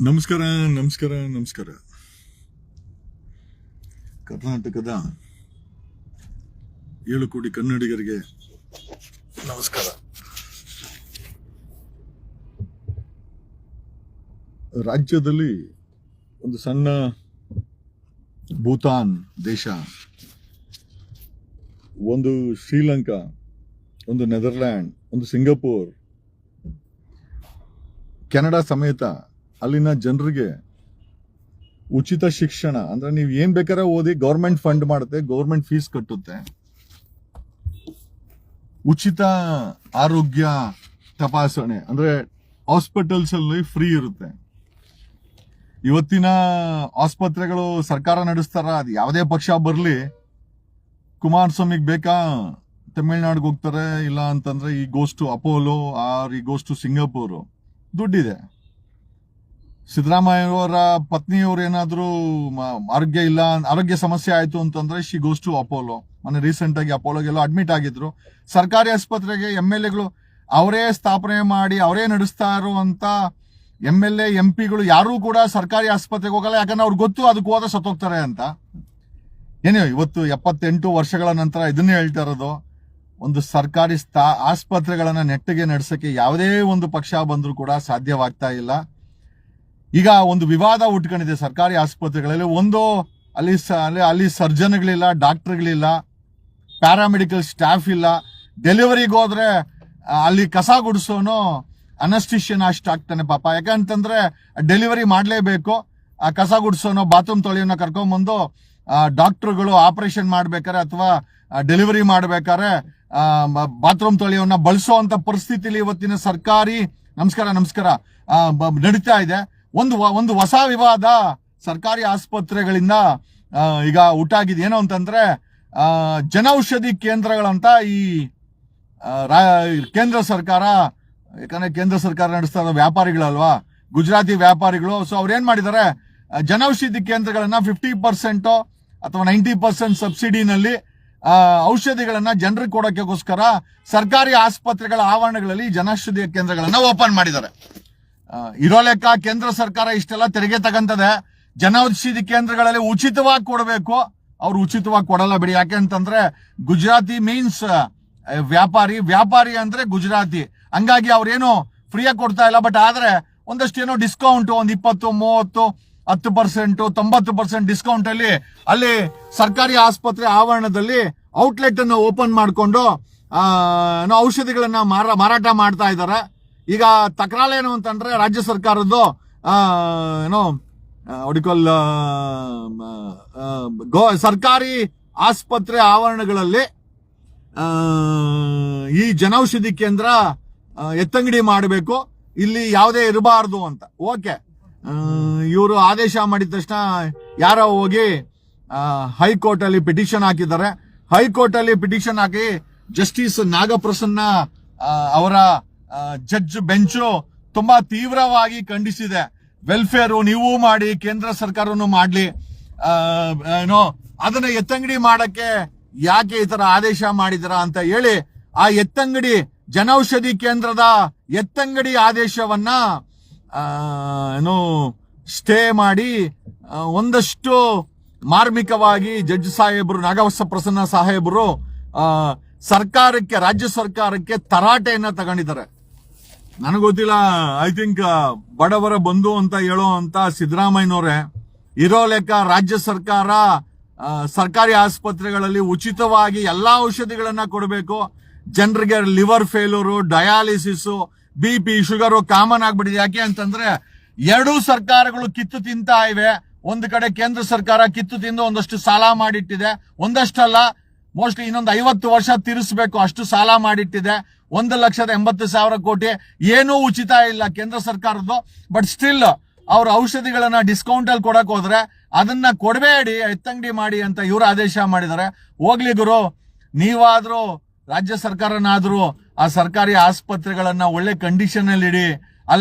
ನಮಸ್ಕಾರ ನಮಸ್ಕಾರ ನಮಸ್ಕಾರ. ಕರ್ನಾಟಕದ 7 ಕೋಟಿ ಕನ್ನಡಿಗರಿಗೆ ನಮಸ್ಕಾರ. ರಾಜ್ಯದಲ್ಲಿ ಒಂದು ಸಣ್ಣ ಭೂತಾನ್ ದೇಶ, ಒಂದು ಶ್ರೀಲಂಕಾ, ಒಂದು ನೆದರ್ಲ್ಯಾಂಡ್, ಒಂದು ಸಿಂಗಾಪುರ್, ಕೆನಡಾ ಸಮೇತ ಅಲ್ಲಿನ ಜನರಿಗೆ ಉಚಿತ ಶಿಕ್ಷಣ ಅಂದ್ರೆ ನೀವು ಏನ್ ಬೇಕಾದ್ರೆ ಓದಿ, ಗೌರ್ಮೆಂಟ್ ಫಂಡ್ ಮಾಡುತ್ತೆ, ಗೌರ್ಮೆಂಟ್ ಫೀಸ್ ಕಟ್ಟುತ್ತೆ, ಉಚಿತ ಆರೋಗ್ಯ ತಪಾಸಣೆ ಅಂದ್ರೆ ಹಾಸ್ಪಿಟಲ್ಸ್ ಅಲ್ಲಿ ಫ್ರೀ ಇರುತ್ತೆ. ಇವತ್ತಿನ ಆಸ್ಪತ್ರೆಗಳು ಸರ್ಕಾರ ನಡೆಸ್ತಾರ, ಅದು ಯಾವುದೇ ಪಕ್ಷ ಬರ್ಲಿ, ಕುಮಾರಸ್ವಾಮಿಗೆ ಬೇಕಾ ತಮಿಳ್ನಾಡಿಗೆ ಹೋಗ್ತಾರೆ, ಇಲ್ಲ ಅಂತಂದ್ರೆ ಈ ಗೋಸ್ ಟು ಅಪೋಲೋ ಆರ್ ಈ ಗೋಸ್ ಟು ಸಿಂಗಾಪುರ್. ದುಡ್ಡಿದೆ. ಸಿದ್ದರಾಮಯ್ಯ ಅವರ ಪತ್ನಿಯವರು ಏನಾದ್ರೂ ಆರೋಗ್ಯ ಸಮಸ್ಯೆ ಆಯ್ತು ಅಂತಂದ್ರೆ ಶಿ ಗೋಸ್ ಟು ಅಪೋಲೋ. ಮೊನ್ನೆ ರೀಸೆಂಟ್ ಆಗಿ ಅಪೋಲೋಗೆಲ್ಲ ಅಡ್ಮಿಟ್ ಆಗಿದ್ರು. ಸರ್ಕಾರಿ ಆಸ್ಪತ್ರೆಗೆ MLAಗಳು ಅವರೇ ಸ್ಥಾಪನೆ ಮಾಡಿ ಅವರೇ ನಡೆಸ್ತಾ ಇರುವಂತ MLA MP ಗಳು ಯಾರು ಕೂಡ ಸರ್ಕಾರಿ ಆಸ್ಪತ್ರೆಗೆ ಹೋಗಲ್ಲ. ಯಾಕಂದ್ರೆ ಅವ್ರಿಗೆ ಗೊತ್ತು ಅದಕ್ಕೆ ಹೋದ ಸತ್ತೋಗ್ತಾರೆ ಅಂತ. ಏನೇ ಇವತ್ತು 78 ವರ್ಷಗಳ ನಂತರ ಇದನ್ನೇ ಹೇಳ್ತಾ ಇರೋದು, ಒಂದು ಸರ್ಕಾರಿ ಆಸ್ಪತ್ರೆಗಳನ್ನ ನೆಟ್ಟಿಗೆ ನಡೆಸಕ್ಕೆ ಯಾವುದೇ ಒಂದು ಪಕ್ಷ ಬಂದ್ರೂ ಕೂಡ ಸಾಧ್ಯವಾಗ್ತಾ ಇಲ್ಲ. ಈಗ ಒಂದು ವಿವಾದ ಉಟ್ಕೊಂಡಿದೆ ಸರ್ಕಾರಿ ಆಸ್ಪತ್ರೆಗಳಲ್ಲಿ. ಒಂದು ಅಲ್ಲಿ ಸರ್ಜನ್ಗಳಿಲ್ಲ, ಡಾಕ್ಟರ್ಗಳಿಲ್ಲ, ಪ್ಯಾರಾಮೆಡಿಕಲ್ ಸ್ಟಾಫ್ ಇಲ್ಲ. ಡೆಲಿವರಿಗೆ ಹೋದ್ರೆ ಅಲ್ಲಿ ಕಸ ಗುಡಿಸೋನು ಅನಸ್ಟಿಷಿಯನ್ ಅಷ್ಟು ಆಗ್ತಾನೆ ಪಾಪ. ಯಾಕಂತಂದ್ರೆ ಡೆಲಿವರಿ ಮಾಡ್ಲೇಬೇಕು. ಆ ಕಸ ಗುಡಿಸೋನು, ಬಾತ್ರೂಮ್ ತೊಳೆಯೋನ ಕರ್ಕೊಂಡ್ಬಂದು ಡಾಕ್ಟರ್ಗಳು ಆಪರೇಷನ್ ಮಾಡ್ಬೇಕಾರೆ ಅಥವಾ ಡೆಲಿವರಿ ಮಾಡ್ಬೇಕಾರೆ ಬಾತ್ರೂಮ್ ತೊಳೆಯೋನ ಬಳಸೋ ಅಂತ ಪರಿಸ್ಥಿತಿಲಿ ಇವತ್ತಿನ ಸರ್ಕಾರಿ ನಮಸ್ಕಾರ ನಡೀತಾ ಇದೆ. ಒಂದು ಹೊಸ ವಿವಾದ ಸರ್ಕಾರಿ ಆಸ್ಪತ್ರೆಗಳಿಂದ ಈಗ ಉಂಟಾಗಿದೆ. ಏನು ಅಂತಂದ್ರೆ ಜನೌಷಧಿ ಕೇಂದ್ರಗಳಂತ ಈ ಕೇಂದ್ರ ಸರ್ಕಾರ, ಯಾಕಂದ್ರೆ ಕೇಂದ್ರ ಸರ್ಕಾರ ನಡೆಸ್ತಾ ಇರೋ ವ್ಯಾಪಾರಿಗಳಲ್ವಾ, ಗುಜರಾತಿ ವ್ಯಾಪಾರಿಗಳು. ಸೊ ಅವ್ರು ಏನ್ ಮಾಡಿದ್ದಾರೆ, ಜನೌಷಧಿ ಕೇಂದ್ರಗಳನ್ನ 50% ಅಥವಾ 90% ಸಬ್ಸಿಡಿನಲ್ಲಿ ಔಷಧಿಗಳನ್ನ ಜನರಿಗೆ ಕೊಡೋಕ್ಕೋಸ್ಕರ ಸರ್ಕಾರಿ ಆಸ್ಪತ್ರೆಗಳ ಆವರಣಗಳಲ್ಲಿ ಜನೌಷಧಿ ಕೇಂದ್ರಗಳನ್ನ ಓಪನ್ ಮಾಡಿದ್ದಾರೆ. ಇರೋ ಲೆಕ್ಕ ಕೇಂದ್ರ ಸರ್ಕಾರ ಇಷ್ಟೆಲ್ಲ ತೆರಿಗೆ ತಗಂತದೆ, ಜನೌಷಧಿ ಕೇಂದ್ರಗಳಲ್ಲಿ ಉಚಿತವಾಗಿ ಕೊಡಬೇಕು. ಅವ್ರು ಉಚಿತವಾಗಿ ಕೊಡಲ್ಲ ಬಿಡಿ. ಯಾಕೆಂತಂದ್ರೆ ಗುಜರಾತಿ ಮೀನ್ಸ್ ವ್ಯಾಪಾರಿ ಅಂದ್ರೆ ಗುಜರಾತಿ. ಹಂಗಾಗಿ ಅವ್ರೇನು ಫ್ರೀಯಾಗಿ ಕೊಡ್ತಾ ಇಲ್ಲ. ಬಟ್ ಆದ್ರೆ ಒಂದಷ್ಟು ಏನೋ ಡಿಸ್ಕೌಂಟ್, ಒಂದು 20, 30, 10%, 90% ಡಿಸ್ಕೌಂಟ್ ಅಲ್ಲಿ ಸರ್ಕಾರಿ ಆಸ್ಪತ್ರೆ ಆವರಣದಲ್ಲಿ ಔಟ್ಲೆಟ್ ಅನ್ನು ಓಪನ್ ಮಾಡಿಕೊಂಡು ಔಷಧಿಗಳನ್ನ ಮಾರಾಟ ಮಾಡ್ತಾ ಇದ್ದಾರೆ. ಈಗ ತಕರಾಲೇನು ಅಂತಂದ್ರೆ ರಾಜ್ಯ ಸರ್ಕಾರದ್ದು ಸರ್ಕಾರಿ ಆಸ್ಪತ್ರೆ ಆವರಣಗಳಲ್ಲಿ ಈ ಜನೌಷಧಿ ಕೇಂದ್ರ ಎತ್ತಂಗಡಿ ಮಾಡಬೇಕು, ಇಲ್ಲಿ ಯಾವುದೇ ಇರಬಾರದು ಅಂತ. ಓಕೆ, ಇವರು ಆದೇಶ ಮಾಡಿದ ತಕ್ಷಣ ಯಾರೋ ಹೋಗಿ ಹೈಕೋರ್ಟ್ ಅಲ್ಲಿ ಪಿಟಿಷನ್ ಹಾಕಿದ್ದಾರೆ. ಹೈಕೋರ್ಟ್ ಅಲ್ಲಿ ಪಿಟಿಷನ್ ಹಾಕಿ ಜಸ್ಟಿಸ್ ನಾಗಪ್ರಸನ್ನ ಅವರ ಜಡ್ಜ್ ಬೆಂಚು ತುಂಬಾ ತೀವ್ರವಾಗಿ ಖಂಡಿಸಿದೆ. ವೆಲ್ಫೇರು ನೀವು ಮಾಡಿ, ಕೇಂದ್ರ ಸರ್ಕಾರನು ಮಾಡ್ಲಿ, ಅದನ್ನ ಎತ್ತಂಗಡಿ ಮಾಡಕ್ಕೆ ಯಾಕೆ ಈ ತರ ಆದೇಶ ಮಾಡಿದರ ಅಂತ ಹೇಳಿ ಆ ಎತ್ತಂಗಡಿ ಜನೌಷಧಿ ಕೇಂದ್ರದ ಎತ್ತಂಗಡಿ ಆದೇಶವನ್ನ ಸ್ಟೇ ಮಾಡಿ ಒಂದಷ್ಟು ಮಾರ್ಮಿಕವಾಗಿ ಜಡ್ಜ್ ಸಾಹೇಬರು, ನಾಗಪ್ರಸನ್ನ ಸಾಹೇಬರು ಸರ್ಕಾರಕ್ಕೆ, ರಾಜ್ಯ ಸರ್ಕಾರಕ್ಕೆ ತರಾಟೆಯನ್ನ ತಗೊಂಡಿದ್ದಾರೆ. ನನಗೆ ಗೊತ್ತಿಲ್ಲ, ಐ ಥಿಂಕ್ ಬಡವರ ಬಂಧು ಅಂತ ಹೇಳೋ ಅಂತ ಸಿದ್ದರಾಮಯ್ಯನವರೇ ಇರೋ ಲೆಕ್ಕ ರಾಜ್ಯ ಸರ್ಕಾರ ಸರ್ಕಾರಿ ಆಸ್ಪತ್ರೆಗಳಲ್ಲಿ ಉಚಿತವಾಗಿ ಎಲ್ಲಾ ಔಷಧಿಗಳನ್ನ ಕೊಡಬೇಕು. ಜನರಿಗೆ liver failure, dialysis, BP, sugar common ಆಗ್ಬಿಟ್ಟಿದೆ. ಯಾಕೆ ಅಂತಂದ್ರೆ ಎರಡೂ ಸರ್ಕಾರಗಳು ಕಿತ್ತು ತಿಂತಾ ಇವೆ. ಒಂದು ಕಡೆ ಕೇಂದ್ರ ಸರ್ಕಾರ ಕಿತ್ತು ತಿಂದು ಒಂದಷ್ಟು ಸಾಲ ಮಾಡಿಟ್ಟಿದೆ, ಒಂದಷ್ಟಲ್ಲ ಮೋಸ್ಟ್ಲಿ ಇನ್ನೊಂದು 50 ವರ್ಷ ತೀರಿಸಬೇಕು ಅಷ್ಟು ಸಾಲ ಮಾಡಿಟ್ಟಿದೆ. 1,80,000 ಕೋಟಿ ಏನೂ ಉಚಿತ ಇಲ್ಲ ಕೇಂದ್ರ ಸರ್ಕಾರದ್ದು. ಬಟ್ ಸ್ಟಿಲ್ ಅವ್ರ ಔಷಧಿಗಳನ್ನ ಡಿಸ್ಕೌಂಟ್ ಅಲ್ಲಿ ಕೊಡಕ್ ಹೋದ್ರೆ ಅದನ್ನ ಕೊಡಬೇಡಿ, ಎತ್ತಂಗಡಿ ಮಾಡಿ ಅಂತ ಇವರು ಆದೇಶ ಮಾಡಿದ್ದಾರೆ. ಹೋಗ್ಲಿ ಗುರು, ನೀವಾದ್ರೂ ರಾಜ್ಯ ಸರ್ಕಾರನಾದ್ರೂ ಆ ಸರ್ಕಾರಿ ಆಸ್ಪತ್ರೆಗಳನ್ನ ಒಳ್ಳೆ ಕಂಡೀಷನ್ ಅಲ್ಲಿ ಇಡಿ.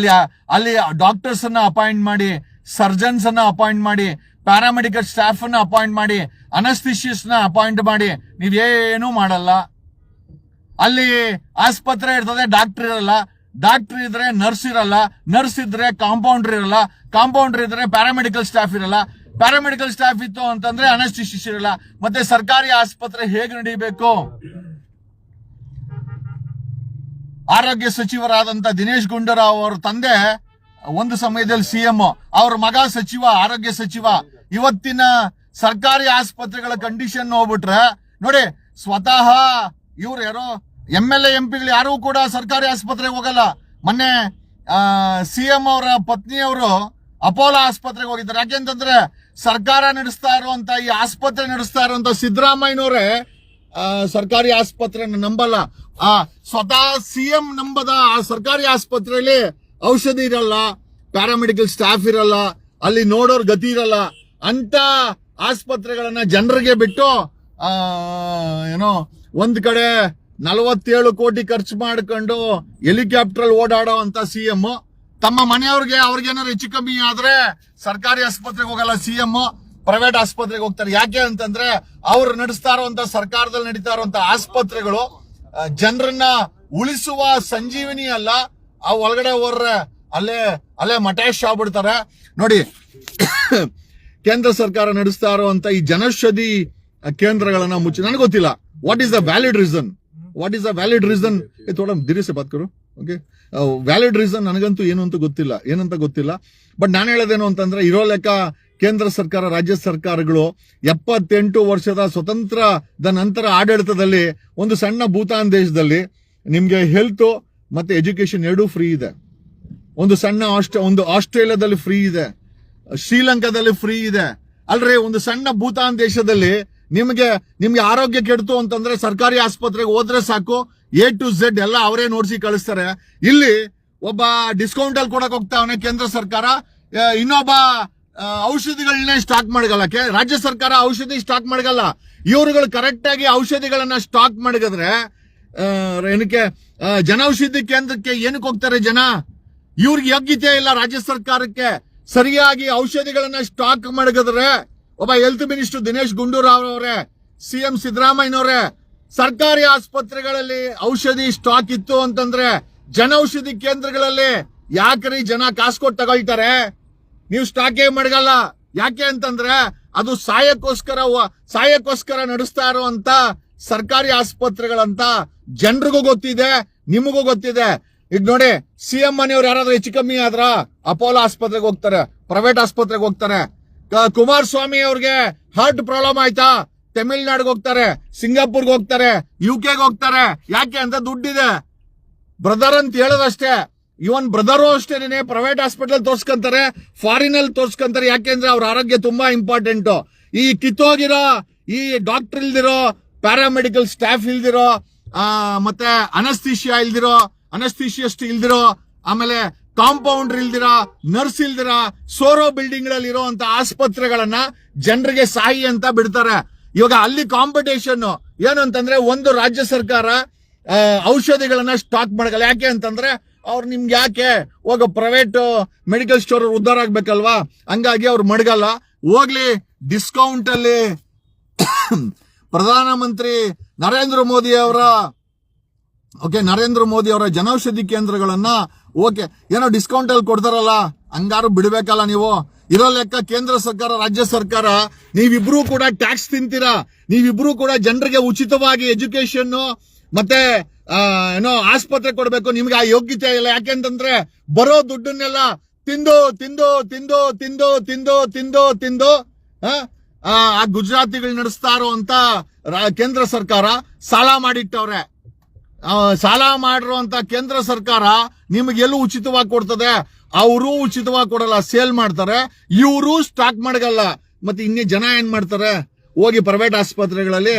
ಅಲ್ಲಿ ಡಾಕ್ಟರ್ಸ್ ಅನ್ನ ಅಪಾಯಿಂಟ್ ಮಾಡಿ, ಸರ್ಜನ್ಸ್ ಅನ್ನ ಅಪಾಯಿಂಟ್ ಮಾಡಿ, ಪ್ಯಾರಾಮೆಡಿಕಲ್ ಸ್ಟಾಫ್ ಅನ್ನ ಅಪಾಯಿಂಟ್ ಮಾಡಿ, ಅನಸ್ತಿಷಿಯಸ್ ನ ಅಪಾಯಿಂಟ್ ಮಾಡಿ. ನೀವೇನು ಮಾಡಲ್ಲ. ಅಲ್ಲಿ ಆಸ್ಪತ್ರೆ ಇರ್ತದೆ, ಡಾಕ್ಟರ್ ಇರಲ್ಲ. ಡಾಕ್ಟರ್ ಇದ್ರೆ ನರ್ಸ್ ಇರಲ್ಲ, ನರ್ಸ್ ಇದ್ರೆ ಕಾಂಪೌಂಡರ್ ಇರಲ್ಲ, ಕಾಂಪೌಂಡರ್ ಇದ್ರೆ ಪ್ಯಾರಾಮೆಡಿಕಲ್ ಸ್ಟಾಫ್ ಇರಲ್ಲ, ಪ್ಯಾರಾಮೆಡಿಕಲ್ ಸ್ಟಾಫ್ ಇತ್ತು ಅಂತಂದ್ರೆ ಅನಸ್ಟಿಸಿಸ್ಟ್ ಇರಲ್ಲ. ಮತ್ತೆ ಸರ್ಕಾರಿ ಆಸ್ಪತ್ರೆ ಹೇಗೆ ನಡೀಬೇಕು? ಆರೋಗ್ಯ ಸಚಿವರಾದಂತ ದಿನೇಶ್ ಗುಂಡೂರಾವ್ ಅವರ ತಂದೆ ಒಂದು ಸಮಯದಲ್ಲಿ ಸಿಎಂ, ಅವ್ರ ಮಗ ಸಚಿವ, ಆರೋಗ್ಯ ಸಚಿವ. ಇವತ್ತಿನ ಸರ್ಕಾರಿ ಆಸ್ಪತ್ರೆಗಳ ಕಂಡೀಷನ್ ಹೋಗ್ಬಿಟ್ರೆ ನೋಡಿ, ಸ್ವತಃ ಇವ್ರು ಯಾರೋ MLA MP ಯಾರು ಕೂಡ ಸರ್ಕಾರಿ ಆಸ್ಪತ್ರೆಗೆ ಹೋಗಲ್ಲ. ಮೊನ್ನೆ ಸಿಎಂ ಅವರ ಪತ್ನಿಯವರು ಅಪೋಲೋ ಆಸ್ಪತ್ರೆಗೆ ಹೋಗಿದ್ದಾರೆ. ಯಾಕೆಂತಂದ್ರೆ ಸರ್ಕಾರ ನಡೆಸ್ತಾ ಇರುವಂತ ಈ ಆಸ್ಪತ್ರೆ ನಡೆಸ್ತಾ ಇರುವಂತ ಸಿದ್ದರಾಮಯ್ಯನವರೇ ಸರ್ಕಾರಿ ಆಸ್ಪತ್ರೆ ನಂಬಲ್ಲ. ಸ್ವತಃ ಸಿಎಂ ನಂಬದ ಆ ಸರ್ಕಾರಿ ಆಸ್ಪತ್ರೆಯಲ್ಲಿ ಔಷಧಿ ಇರಲ್ಲ, ಪ್ಯಾರಾಮೆಡಿಕಲ್ ಸ್ಟಾಫ್ ಇರಲ್ಲ, ಅಲ್ಲಿ ನೋಡೋರ್ ಗತಿ ಇರಲ್ಲ. ಅಂತ ಆಸ್ಪತ್ರೆಗಳನ್ನ ಜನರಿಗೆ ಬಿಟ್ಟು ಏನೋ ಒಂದ್ ಕಡೆ 47 ಕೋಟಿ ಖರ್ಚು ಮಾಡ್ಕೊಂಡು ಹೆಲಿಕಾಪ್ಟರ್ ಓಡಾಡೋ ಅಂತ ಸಿಎಂ, ತಮ್ಮ ಮನೆಯವ್ರಿಗೆ ಅವ್ರಿಗೇನಾದ್ರು ಹೆಚ್ಚು ಕಮ್ಮಿ ಆದ್ರೆ ಸರ್ಕಾರಿ ಆಸ್ಪತ್ರೆಗೆ ಹೋಗಲ್ಲ ಸಿಎಂ, ಪ್ರೈವೇಟ್ ಆಸ್ಪತ್ರೆಗೆ ಹೋಗ್ತಾರೆ. ಯಾಕೆ ಅಂತಂದ್ರೆ ಅವ್ರು ನಡೆಸ್ತಾ ಇರುವಂತ ಸರ್ಕಾರದಲ್ಲಿ ನಡೀತಾ ಇರುವಂತ ಆಸ್ಪತ್ರೆಗಳು ಜನರನ್ನ ಉಳಿಸುವ ಸಂಜೀವಿನಿ ಅಲ್ಲ. ಆ ಒಳಗಡೆ ಹೋದ್ರೆ ಅಲ್ಲೇ ಮಟೇಶ್ ಆಗ್ಬಿಡ್ತಾರೆ. ನೋಡಿ, ಕೇಂದ್ರ ಸರ್ಕಾರ ನಡೆಸ್ತಾ ಇರುವಂತ ಈ ಜನೌಷಧಿ ಕೇಂದ್ರಗಳನ್ನ ಮುಚ್ಚಿ, ನನಗೆ ಗೊತ್ತಿಲ್ಲ what is the valid reason, ಥೋಡಾ ಧೀರೆ ಸೆ ಬಾತ್ ಕರೋ. ಓಕೆ, ವ್ಯಾಲಿಡ್ ರೀಸನ್ ನನಗಂತೂ ಏನಂತ ಗೊತ್ತಿಲ್ಲ. ಬಟ್ ನಾನು ಹೇಳೋದೇನು ಅಂತಂದ್ರೆ, ಇರೋ ಲೆಕ್ಕ ಕೇಂದ್ರ ಸರ್ಕಾರ, ರಾಜ್ಯ ಸರ್ಕಾರಗಳು 78 ವರ್ಷದ ಸ್ವತಂತ್ರದ ನಂತರ ಆಡಳಿತದಲ್ಲಿ ಒಂದು ಸಣ್ಣ ಭೂತಾನ್ ದೇಶದಲ್ಲಿ ನಿಮ್ಗೆ ಹೆಲ್ತ್ ಮತ್ತೆ ಎಜುಕೇಶನ್ ಎರಡೂ ಫ್ರೀ ಇದೆ. ಒಂದು ಆಸ್ಟ್ರೇಲಿಯಾದಲ್ಲಿ ಫ್ರೀ ಇದೆ, ಶ್ರೀಲಂಕಾದಲ್ಲಿ ಫ್ರೀ ಇದೆ. ಅಲ್ರಿ, ಒಂದು ಸಣ್ಣ ಭೂತಾನ್ ದೇಶದಲ್ಲಿ ನಿಮ್ಗೆ ಆರೋಗ್ಯ ಕೆಡ್ತು ಅಂತಂದ್ರೆ ಸರ್ಕಾರಿ ಆಸ್ಪತ್ರೆಗೆ ಹೋದ್ರೆ ಸಾಕು, A to Z ಎಲ್ಲ ಅವರೇ ನೋಡ್ಸಿ ಕಳಿಸ್ತಾರೆ. ಇಲ್ಲಿ ಒಬ್ಬ ಡಿಸ್ಕೌಂಟ್ ಅಲ್ಲಿ ಕೊಡಕ್ ಹೋಗ್ತಾವನೆ ಕೇಂದ್ರ ಸರ್ಕಾರ, ಇನ್ನೊಬ್ಬ ಔಷಧಿಗಳನ್ನೇ ಸ್ಟಾಕ್ ಮಾಡಗಲ್ಲ. ರಾಜ್ಯ ಸರ್ಕಾರ ಔಷಧಿ ಸ್ಟಾಕ್ ಮಾಡಗಲ್ಲ. ಇವರುಗಳು ಕರೆಕ್ಟ್ ಆಗಿ ಔಷಧಿಗಳನ್ನ ಸ್ಟಾಕ್ ಮಾಡಿದ್ರೆ ಏನಕ್ಕೆ ಜನೌಷಧಿ ಕೇಂದ್ರಕ್ಕೆ ಏನಕ್ಕೆ ಹೋಗ್ತಾರೆ ಜನ? ಇವ್ರಿಗೆ ಯೋಗ್ಯತೆ ಇಲ್ಲ ರಾಜ್ಯ ಸರ್ಕಾರಕ್ಕೆ. ಸರಿಯಾಗಿ ಔಷಧಿಗಳನ್ನ ಸ್ಟಾಕ್ ಮಾಡಿದ್ರೆ ಒಬ್ಬ ಹೆಲ್ತ್ ಮಿನಿಸ್ಟರ್ ದಿನೇಶ್ ಗುಂಡೂರಾವ್ ಅವರೇ, ಸಿಎಂ ಸಿದ್ದರಾಮಯ್ಯನವರೇ, ಸರ್ಕಾರಿ ಆಸ್ಪತ್ರೆಗಳಲ್ಲಿ ಔಷಧಿ ಸ್ಟಾಕ್ ಇತ್ತು ಅಂತಂದ್ರೆ ಜನೌಷಧಿ ಕೇಂದ್ರಗಳಲ್ಲಿ ಯಾಕ್ರಿ ಜನ ಕಾಸು ಕೊಟ್ಟು ತಗೊಳ್ತಾರೆ? ನೀವು ಸ್ಟಾಕೇ ಮಾಡಗಲ್ಲ. ಯಾಕೆ ಅಂತಂದ್ರೆ ಅದು ಸಾಯಕ್ಕೋಸ್ಕರ ನಡೆಸ್ತಾ ಇರುವಂತ ಸರ್ಕಾರಿ ಆಸ್ಪತ್ರೆಗಳಂತ ಜನರಿಗೂ ಗೊತ್ತಿದೆ, ನಿಮಗೂ ಗೊತ್ತಿದೆ. ಈಗ ನೋಡಿ, ಸಿಎಂ ಮನೆಯವ್ರು ಯಾರಾದ್ರೂ ಹೆಚ್ಚು ಕಮ್ಮಿ ಆದ್ರ ಅಪೋಲೋ ಆಸ್ಪತ್ರೆಗೆ ಹೋಗ್ತಾರೆ, ಪ್ರೈವೇಟ್ ಆಸ್ಪತ್ರೆಗೆ ಹೋಗ್ತಾರೆ. ಕುಮಾರಸ್ವಾಮಿ ಅವ್ರಿಗೆ ಹಾರ್ಟ್ ಪ್ರಾಬ್ಲಮ್ ಆಯ್ತಾ, ತಮಿಳ್ನಾಡಿಗೆ ಹೋಗ್ತಾರೆ, ಸಿಂಗಾಪುರ್ಗೆ ಹೋಗ್ತಾರೆ, UK ಹೋಗ್ತಾರೆ. ಯಾಕೆ ಅಂತ ದುಡ್ಡಿದೆ. ಬ್ರದರ್ ಅಂತ ಹೇಳೋದಷ್ಟೇ. ಇವನ್ ಬ್ರದರು ಅಷ್ಟೇನೆ ಪ್ರೈವೇಟ್ ಹಾಸ್ಪಿಟಲ್ ತೋರ್ಸ್ಕೊಂತಾರೆ, ಫಾರಿನ್ ಅಲ್ಲಿ ತೋರ್ಸ್ಕೊಂತಾರೆ. ಯಾಕೆಂದ್ರೆ ಅವ್ರ ಆರೋಗ್ಯ ತುಂಬಾ ಇಂಪಾರ್ಟೆಂಟ್. ಈ ಕಿತ್ತೋಗಿರೋ, ಈ ಡಾಕ್ಟರ್ ಇಲ್ದಿರೋ, ಪ್ಯಾರಾಮೆಡಿಕಲ್ ಸ್ಟಾಫ್ ಇಲ್ದಿರೋ, ಮತ್ತೆ ಅನಸ್ಥಿಷಿಯಸ್ಟ್ ಇಲ್ದಿರೋ, ಆಮೇಲೆ ಕಾಂಪೌಂಡರ್ ಇಲ್ದಿರ, ನರ್ಸ್ ಇಲ್ದಿರ, ಸೋರೋ ಬಿಲ್ಡಿಂಗ್ ಗಳಲ್ಲಿ ಇರುವಂತ ಆಸ್ಪತ್ರೆಗಳನ್ನ ಜನರಿಗೆ ಸಾಯಿ ಅಂತ ಬಿಡ್ತಾರೆ. ಇವಾಗ ಅಲ್ಲಿ ಕಾಂಪಿಟೇಷನ್ ಏನು ಅಂತಂದ್ರೆ, ಒಂದು ರಾಜ್ಯ ಸರ್ಕಾರ ಔಷಧಿಗಳನ್ನ ಸ್ಟಾಕ್ ಮಾಡಲ್ಲ. ಯಾಕೆ ಅಂತಂದ್ರೆ ಅವ್ರು ನಿಮ್ಗೆ ಯಾಕೆ ಹೋಗ ಪ್ರೈವೇಟ್ ಮೆಡಿಕಲ್ ಸ್ಟೋರ್ ಉದ್ಧಾರ ಆಗ್ಬೇಕಲ್ವಾ, ಹಂಗಾಗಿ ಅವ್ರು ಮಡಗಲ್ಲ. ಹೋಗ್ಲಿ, ಡಿಸ್ಕೌಂಟ್ ಅಲ್ಲಿ ಪ್ರಧಾನಮಂತ್ರಿ ನರೇಂದ್ರ ಮೋದಿ ಅವರ ಜನೌಷಧಿ ಕೇಂದ್ರಗಳನ್ನ ಏನೋ ಡಿಸ್ಕೌಂಟ್ ಅಲ್ಲಿ ಕೊಡ್ತಾರಲ್ಲ, ಹಂಗಾರು ಬಿಡ್ಬೇಕಲ್ಲ ನೀವು. ಇರೋ ಲೆಕ್ಕ ಕೇಂದ್ರ ಸರ್ಕಾರ, ರಾಜ್ಯ ಸರ್ಕಾರ, ನೀವಿಬ್ರು ಕೂಡ ಟ್ಯಾಕ್ಸ್ ತಿಂತೀರಾ. ನೀವಿಬ್ರು ಕೂಡ ಜನರಿಗೆ ಉಚಿತವಾಗಿ ಎಜುಕೇಶನ್ ಮತ್ತೆ ಏನೋ ಆಸ್ಪತ್ರೆ ಕೊಡ್ಬೇಕು. ನಿಮ್ಗೆ ಆ ಯೋಗ್ಯತೆ ಇಲ್ಲ. ಯಾಕೆಂತಂದ್ರೆ ಬರೋ ದುಡ್ಡನ್ನೆಲ್ಲ ತಿಂದು ಆ ಗುಜರಾತಿಗಳು ನಡೆಸ್ತಾ ಇರುವಂತ ಕೇಂದ್ರ ಸರ್ಕಾರ ಸಾಲ ಮಾಡಿಟ್ಟವ್ರೆ. ಸಾಲ ಮಾಡಿರುವಂತ ಕೇಂದ್ರ ಸರ್ಕಾರ ನಿಮ್ಗೆ ಎಲ್ಲೂ ಉಚಿತವಾಗಿ ಕೊಡ್ತದೆ? ಅವರು ಉಚಿತವಾಗಿ ಕೊಡಲ್ಲ, ಸೇಲ್ ಮಾಡ್ತಾರೆ. ಇವರು ಸ್ಟಾಕ್ ಮಾಡಗಲ್ಲ. ಮತ್ತೆ ಇನ್ನೇ ಜನ ಏನ್ ಮಾಡ್ತಾರೆ? ಹೋಗಿ ಪ್ರೈವೇಟ್ ಆಸ್ಪತ್ರೆಗಳಲ್ಲಿ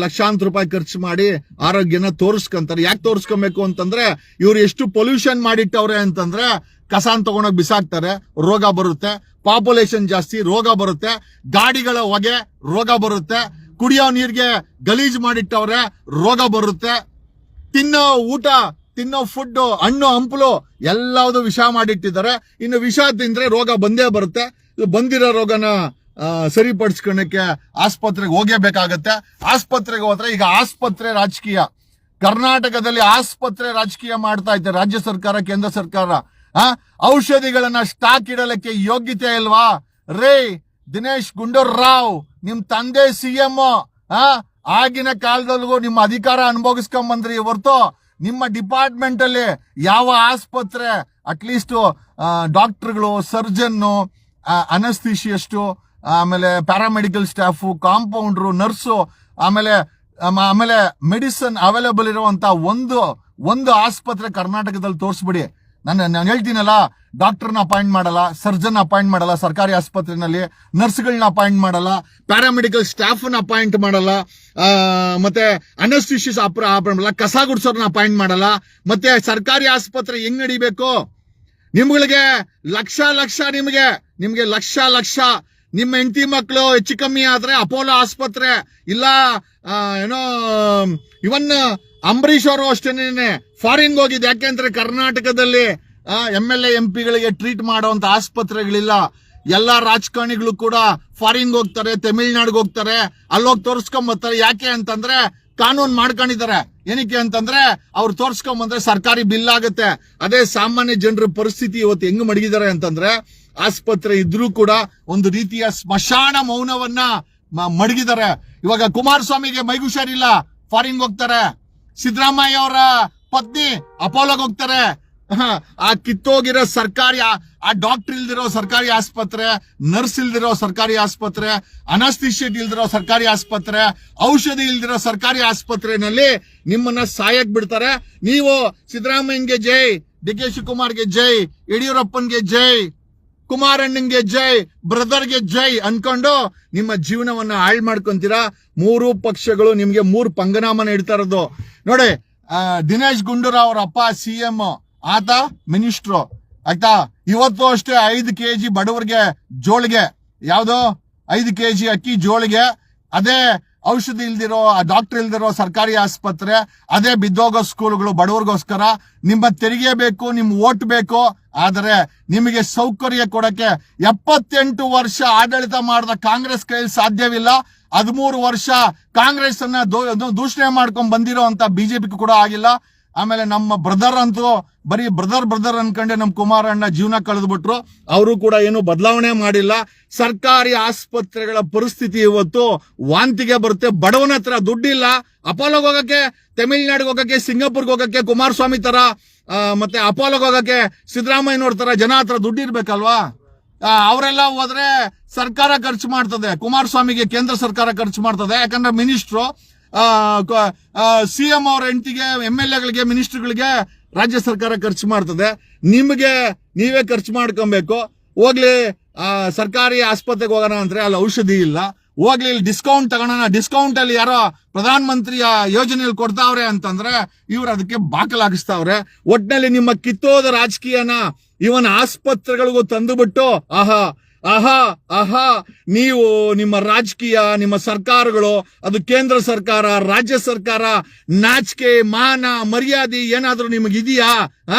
ಲಕ್ಷಾಂತರ ರೂಪಾಯಿ ಖರ್ಚು ಮಾಡಿ ಆರೋಗ್ಯನ ತೋರಿಸ್ಕೊಂತಾರೆ. ಯಾಕೆ ತೋರಿಸ್ಕೊಬೇಕು ಅಂತಂದ್ರೆ, ಇವ್ರು ಎಷ್ಟು ಪೊಲ್ಯೂಷನ್ ಮಾಡಿಟ್ಟವ್ರೆ ಅಂತಂದ್ರೆ, ಕಸಾನ್ ತಗೊಂಡೋಗಿ ಬಿಸಾಕ್ತಾರೆ, ರೋಗ ಬರುತ್ತೆ. ಪಾಪ್ಯುಲೇಷನ್ ಜಾಸ್ತಿ, ರೋಗ ಬರುತ್ತೆ. ಗಾಡಿಗಳ ಹೊಗೆ, ರೋಗ ಬರುತ್ತೆ. ಕುಡಿಯೋ ನೀರಿಗೆ ಗಲೀಜ್ ಮಾಡಿಟ್ಟವ್ರೆ, ರೋಗ ಬರುತ್ತೆ. ತಿನ್ನೋ ಫುಡ್, ಹಣ್ಣು ಹಂಪಲು ಎಲ್ಲವುದು ವಿಷ ಮಾಡಿಟ್ಟಿದ್ದಾರೆ. ಇನ್ನು ವಿಷ ತಿಂದ್ರೆ ರೋಗ ಬಂದೇ ಬರುತ್ತೆ. ಬಂದಿರೋ ರೋಗನ ಸರಿಪಡಿಸ್ಕೊಳಕ್ಕೆ ಆಸ್ಪತ್ರೆಗೆ ಹೋಗೇಬೇಕಾಗತ್ತೆ. ಆಸ್ಪತ್ರೆಗೆ ಹೋದ್ರೆ ಈಗ ಆಸ್ಪತ್ರೆ ರಾಜಕೀಯ. ಕರ್ನಾಟಕದಲ್ಲಿ ಆಸ್ಪತ್ರೆ ರಾಜಕೀಯ ಮಾಡ್ತಾ ಐತೆ ರಾಜ್ಯ ಸರ್ಕಾರ, ಕೇಂದ್ರ ಸರ್ಕಾರ. ಔಷಧಿಗಳನ್ನ ಸ್ಟಾಕ್ ಇಡಲಿಕ್ಕೆ ಯೋಗ್ಯತೆ ಇಲ್ವಾ ರೇ? ದಿನೇಶ್ ಗುಂಡೂರಾವ್ ನಿಮ್ ತಂದೆ ಸಿಎಂ, ಆಗಿನ ಕಾಲದಲ್ಲಿಗೂ ನಿಮ್ಮ ಅಧಿಕಾರ ಅನುಭವಿಸ್ಕೊಂಡ್ ಬಂದ್ರಿ ಹೊರ್ತು ನಿಮ್ಮ ಡಿಪಾರ್ಟ್ಮೆಂಟ್ ಅಲ್ಲಿ ಯಾವ ಆಸ್ಪತ್ರೆ ಅಟ್ಲೀಸ್ಟ್ ಡಾಕ್ಟರ್ಗಳು, ಸರ್ಜನ್ನು, ಅನಸ್ಥಿಷಿಯಸ್ಟು, ಆಮೇಲೆ ಪ್ಯಾರಾಮೆಡಿಕಲ್ ಸ್ಟಾಫು, ಕಾಂಪೌಂಡ್ರು, ನರ್ಸು, ಆಮೇಲೆ ಮೆಡಿಸಿನ್ ಅವೈಲೇಬಲ್ ಇರುವಂತ ಒಂದು ಆಸ್ಪತ್ರೆ ಕರ್ನಾಟಕದಲ್ಲಿ ತೋರಿಸ್ಬಿಡಿ. ನಾನು ಹೇಳ್ತೀನಲ್ಲ, ಡಾಕ್ಟರ್ನ ಅಪಾಯಿಂಟ್ ಮಾಡಲ್ಲ, ಸರ್ಜನ್ ಅಪಾಯಿಂಟ್ ಮಾಡಲ್ಲ ಸರ್ಕಾರಿ ಆಸ್ಪತ್ರೆನಲ್ಲಿ, ನರ್ಸ್ಗಳನ್ನ ಅಪಾಯಿಂಟ್ ಮಾಡಲ್ಲ, ಪ್ಯಾರಾಮೆಡಿಕಲ್ ಸ್ಟಾಫ್ನ ಅಪಾಯಿಂಟ್ ಮಾಡಲ್ಲ, ಮತ್ತೆ ಅನಸ್ಟಿಷಿಯಸ್ ಮಾಡಲ್ಲ, ಕಸ ಗುಡ್ಸೋರ್ನ ಅಪಾಯಿಂಟ್ ಮಾಡಲ್ಲ. ಮತ್ತೆ ಸರ್ಕಾರಿ ಆಸ್ಪತ್ರೆ ಹೆಂಗ್ ನಡಿಬೇಕು? ನಿಮ್ಗಳಿಗೆ ಲಕ್ಷ ನಿಮ್ಗೆ ಲಕ್ಷ ನಿಮ್ಮ ಹೆಂಡತಿ ಮಕ್ಕಳು ಹೆಚ್ಚು ಕಮ್ಮಿ ಆದ್ರೆ ಅಪೋಲೋ ಆಸ್ಪತ್ರೆ ಇಲ್ಲ, ಇವನ್ ಅಂಬರೀಶ್ ಅವರು ಅಷ್ಟೇನೆ ಫಾರಿನ್ ಹೋಗಿದ್ದು. ಯಾಕೆಂದ್ರೆ ಕರ್ನಾಟಕದಲ್ಲಿ MLA MP ಗಳಿಗೆ ಟ್ರೀಟ್ ಮಾಡುವಂತ ಆಸ್ಪತ್ರೆಗಳಿಲ್ಲ. ಎಲ್ಲಾ ರಾಜಕಾರಣಿಗಳು ಕೂಡ ಫಾರಿನ್ ಹೋಗ್ತಾರೆ, ತಮಿಳ್ನಾಡಿಗೆ ಹೋಗ್ತಾರೆ, ಅಲ್ಲೋಗಿ ತೋರಿಸ್ಕೊಂಡ್ ಬರ್ತಾರೆ. ಯಾಕೆ ಅಂತಂದ್ರೆ ಕಾನೂನು ಮಾಡ್ಕೊಂಡಿದ್ದಾರೆ. ಏನಕ್ಕೆ ಅಂತಂದ್ರೆ ಅವ್ರು ತೋರ್ಸ್ಕೊಂಡ್ ಬಂದ್ರೆ ಸರ್ಕಾರಿ ಬಿಲ್ ಆಗುತ್ತೆ. ಅದೇ ಸಾಮಾನ್ಯ ಜನರ ಪರಿಸ್ಥಿತಿ ಇವತ್ತು ಹೆಂಗ್ ಮಡಗಿದ್ದಾರೆ ಅಂತಂದ್ರೆ, ಆಸ್ಪತ್ರೆ ಇದ್ರೂ ಕೂಡ ಒಂದು ರೀತಿಯ ಸ್ಮಶಾನ ಮೌನವನ್ನ ಮಡಗಿದ್ದಾರೆ. ಇವಾಗ ಕುಮಾರಸ್ವಾಮಿಗೆ ಮೈಗುಷಾರಿಲ್ಲ, ಫಾರಿನ್ ಹೋಗ್ತಾರೆ. ಸಿದ್ದರಾಮಯ್ಯ ಅವರ ಪತ್ನಿ ಅಪೋಲೋಗೆ ಹೋಗ್ತಾರೆ. ಆ ಕಿತ್ತೋಗಿರೋ ಸರ್ಕಾರಿ, ಆ ಡಾಕ್ಟರ್ ಇಲ್ದಿರೋ ಸರ್ಕಾರಿ ಆಸ್ಪತ್ರೆ, ನರ್ಸ್ ಇಲ್ದಿರೋ ಸರ್ಕಾರಿ ಆಸ್ಪತ್ರೆ, ಅನಸ್ತಿಷಿಯೇಟ್ ಇಲ್ದಿರೋ ಸರ್ಕಾರಿ ಆಸ್ಪತ್ರೆ, ಔಷಧಿ ಇಲ್ದಿರೋ ಸರ್ಕಾರಿ ಆಸ್ಪತ್ರೆನಲ್ಲಿ ನಿಮ್ಮನ್ನ ಸಾಯಕ್ ಬಿಡ್ತಾರೆ. ನೀವು ಸಿದ್ದರಾಮಯ್ಯಗೆ ಜೈ, DK ಶಿವಕುಮಾರ್ಗೆ ಜೈ, ಯಡಿಯೂರಪ್ಪನ್ಗೆ ಜೈ, ಕುಮಾರಣ್ಣಂಗೆ ಜೈ, ಬ್ರದರ್ಗೆ ಜೈ ಅನ್ಕೊಂಡು ನಿಮ್ಮ ಜೀವನವನ್ನ ಹಾಳು ಮಾಡ್ಕೊಂತೀರಾ. ಮೂರು ಪಕ್ಷಗಳು ನಿಮ್ಗೆ 3 ಪಂಗನಾಮನ ಇಡ್ತಾ ಇರೋದು ನೋಡಿ. ದಿನೇಶ್ ಗುಂಡೂರಾವ್ ಅವರ ಅಪ್ಪ CM, ಆತ ಮಿನಿಸ್ಟ್ರು ಆಯ್ತಾ. ಇವತ್ತು ಅಷ್ಟೇ 5 kg ಬಡವರಿಗೆ ಜೋಳಿಗೆ, ಯಾವ್ದು 5 kg ಅಕ್ಕಿ ಜೋಳಿಗೆ, ಅದೇ ಔಷಧಿ ಇಲ್ದಿರೋ, ಡಾಕ್ಟರ್ ಇಲ್ದಿರೋ ಸರ್ಕಾರಿ ಆಸ್ಪತ್ರೆ, ಅದೇ ಬಿದ್ದೋಗೋ ಸ್ಕೂಲ್ಗಳು ಬಡವರಿಗೋಸ್ಕರ. ನಿಮ್ಮ ತೆರಿಗೆ ಬೇಕು, ನಿಮ್ ಓಟ್ ಬೇಕು, ಆದರೆ ನಿಮಗೆ ಸೌಕರ್ಯ ಕೊಡಕ್ಕೆ 78 ವರ್ಷ ಆಡಳಿತ ಮಾಡಿದ ಕಾಂಗ್ರೆಸ್ ಕೈಯಲ್ಲಿ ಸಾಧ್ಯವಿಲ್ಲ. 13 ವರ್ಷ ಕಾಂಗ್ರೆಸ್ ಅನ್ನ ದೂಷಣೆ ಮಾಡ್ಕೊಂಡ್ ಬಂದಿರೋ ಅಂತ ಬಿಜೆಪಿ ಕೂಡ ಆಗಿಲ್ಲ. ಆಮೇಲೆ ನಮ್ಮ ಬ್ರದರ್ ಅಂತೂ ಬರೀ ಬ್ರದರ್ ಅನ್ಕೊಂಡೆ ನಮ್ಮ ಕುಮಾರಣ್ಣ ಜೀವನ ಕಳೆದ್ಬಿಟ್ರು. ಅವರು ಕೂಡ ಏನು ಬದಲಾವಣೆ ಮಾಡಿಲ್ಲ. ಸರ್ಕಾರಿ ಆಸ್ಪತ್ರೆಗಳ ಪರಿಸ್ಥಿತಿ ಇವತ್ತು ವಾಂತಿಗೆ ಬರುತ್ತೆ. ಬಡವನ ಹತ್ರ ದುಡ್ಡಿಲ್ಲ, ಅಪೋಲೋಗೆ ಹೋಗಕ್ಕೆ, ತಮಿಳ್ನಾಡಿಗೆ ಹೋಗಕ್ಕೆ, ಸಿಂಗಾಪುರ್ಗೆ ಹೋಗಕ್ಕೆ ಕುಮಾರಸ್ವಾಮಿ ತರ, ಮತ್ತೆ ಅಪೋಲೋಗೆ ಹೋಗಕ್ಕೆ ಸಿದ್ದರಾಮಯ್ಯನವ್ರ ತರ ಜನ ಹತ್ರ ದುಡ್ಡು ಇರ್ಬೇಕಲ್ವಾ? ಅವರೆಲ್ಲ ಹೋದ್ರೆ ಸರ್ಕಾರ ಖರ್ಚು ಮಾಡ್ತದೆ, ಕುಮಾರಸ್ವಾಮಿಗೆ ಕೇಂದ್ರ ಸರ್ಕಾರ ಖರ್ಚು ಮಾಡ್ತದೆ. ಯಾಕಂದ್ರೆ ಮಿನಿಸ್ಟ್ರು, CM ಅವ್ರ ಹೆಂಡತಿಗೆ, MLAಗಳಿಗೆ, ಮಿನಿಸ್ಟರ್ಗಳಿಗೆ ರಾಜ್ಯ ಸರ್ಕಾರ ಖರ್ಚು ಮಾಡ್ತದೆ. ನಿಮ್ಗೆ ನೀವೇ ಖರ್ಚು ಮಾಡ್ಕೊಬೇಕು. ಹೋಗ್ಲಿ ಸರ್ಕಾರಿ ಆಸ್ಪತ್ರೆಗೆ ಹೋಗೋಣ ಅಂದ್ರೆ ಅಲ್ಲಿ ಔಷಧಿ ಇಲ್ಲ. ಹೋಗ್ಲಿ ಇಲ್ಲಿ ಡಿಸ್ಕೌಂಟ್ ತಗೋಣ, ಡಿಸ್ಕೌಂಟ್ ಅಲ್ಲಿ ಯಾರೋ ಪ್ರಧಾನ ಮಂತ್ರಿಯ ಯೋಜನೆಯಲ್ಲಿ ಕೊಡ್ತಾವ್ರೆ ಅಂತಂದ್ರೆ ಇವ್ರು ಅದಕ್ಕೆ ಬಾಕಲಾಗಿಸ್ತಾವ್ರೆ. ಒಟ್ನಲ್ಲಿ ನಿಮ್ಮ ಕಿತ್ತೋದ ರಾಜಕೀಯನ ಇವನ್ ಆಸ್ಪತ್ರೆಗಳಿಗೂ ತಂದುಬಿಟ್ಟು ನೀವು ನಿಮ್ಮ ರಾಜಕೀಯ, ನಿಮ್ಮ ಸರ್ಕಾರಗಳು, ಅದು ಕೇಂದ್ರ ಸರ್ಕಾರ, ರಾಜ್ಯ ಸರ್ಕಾರ, ನಾಚಿಕೆ ಮಾನ ಮರ್ಯಾದೆ ಏನಾದ್ರೂ ನಿಮಗಿದೆಯಾ?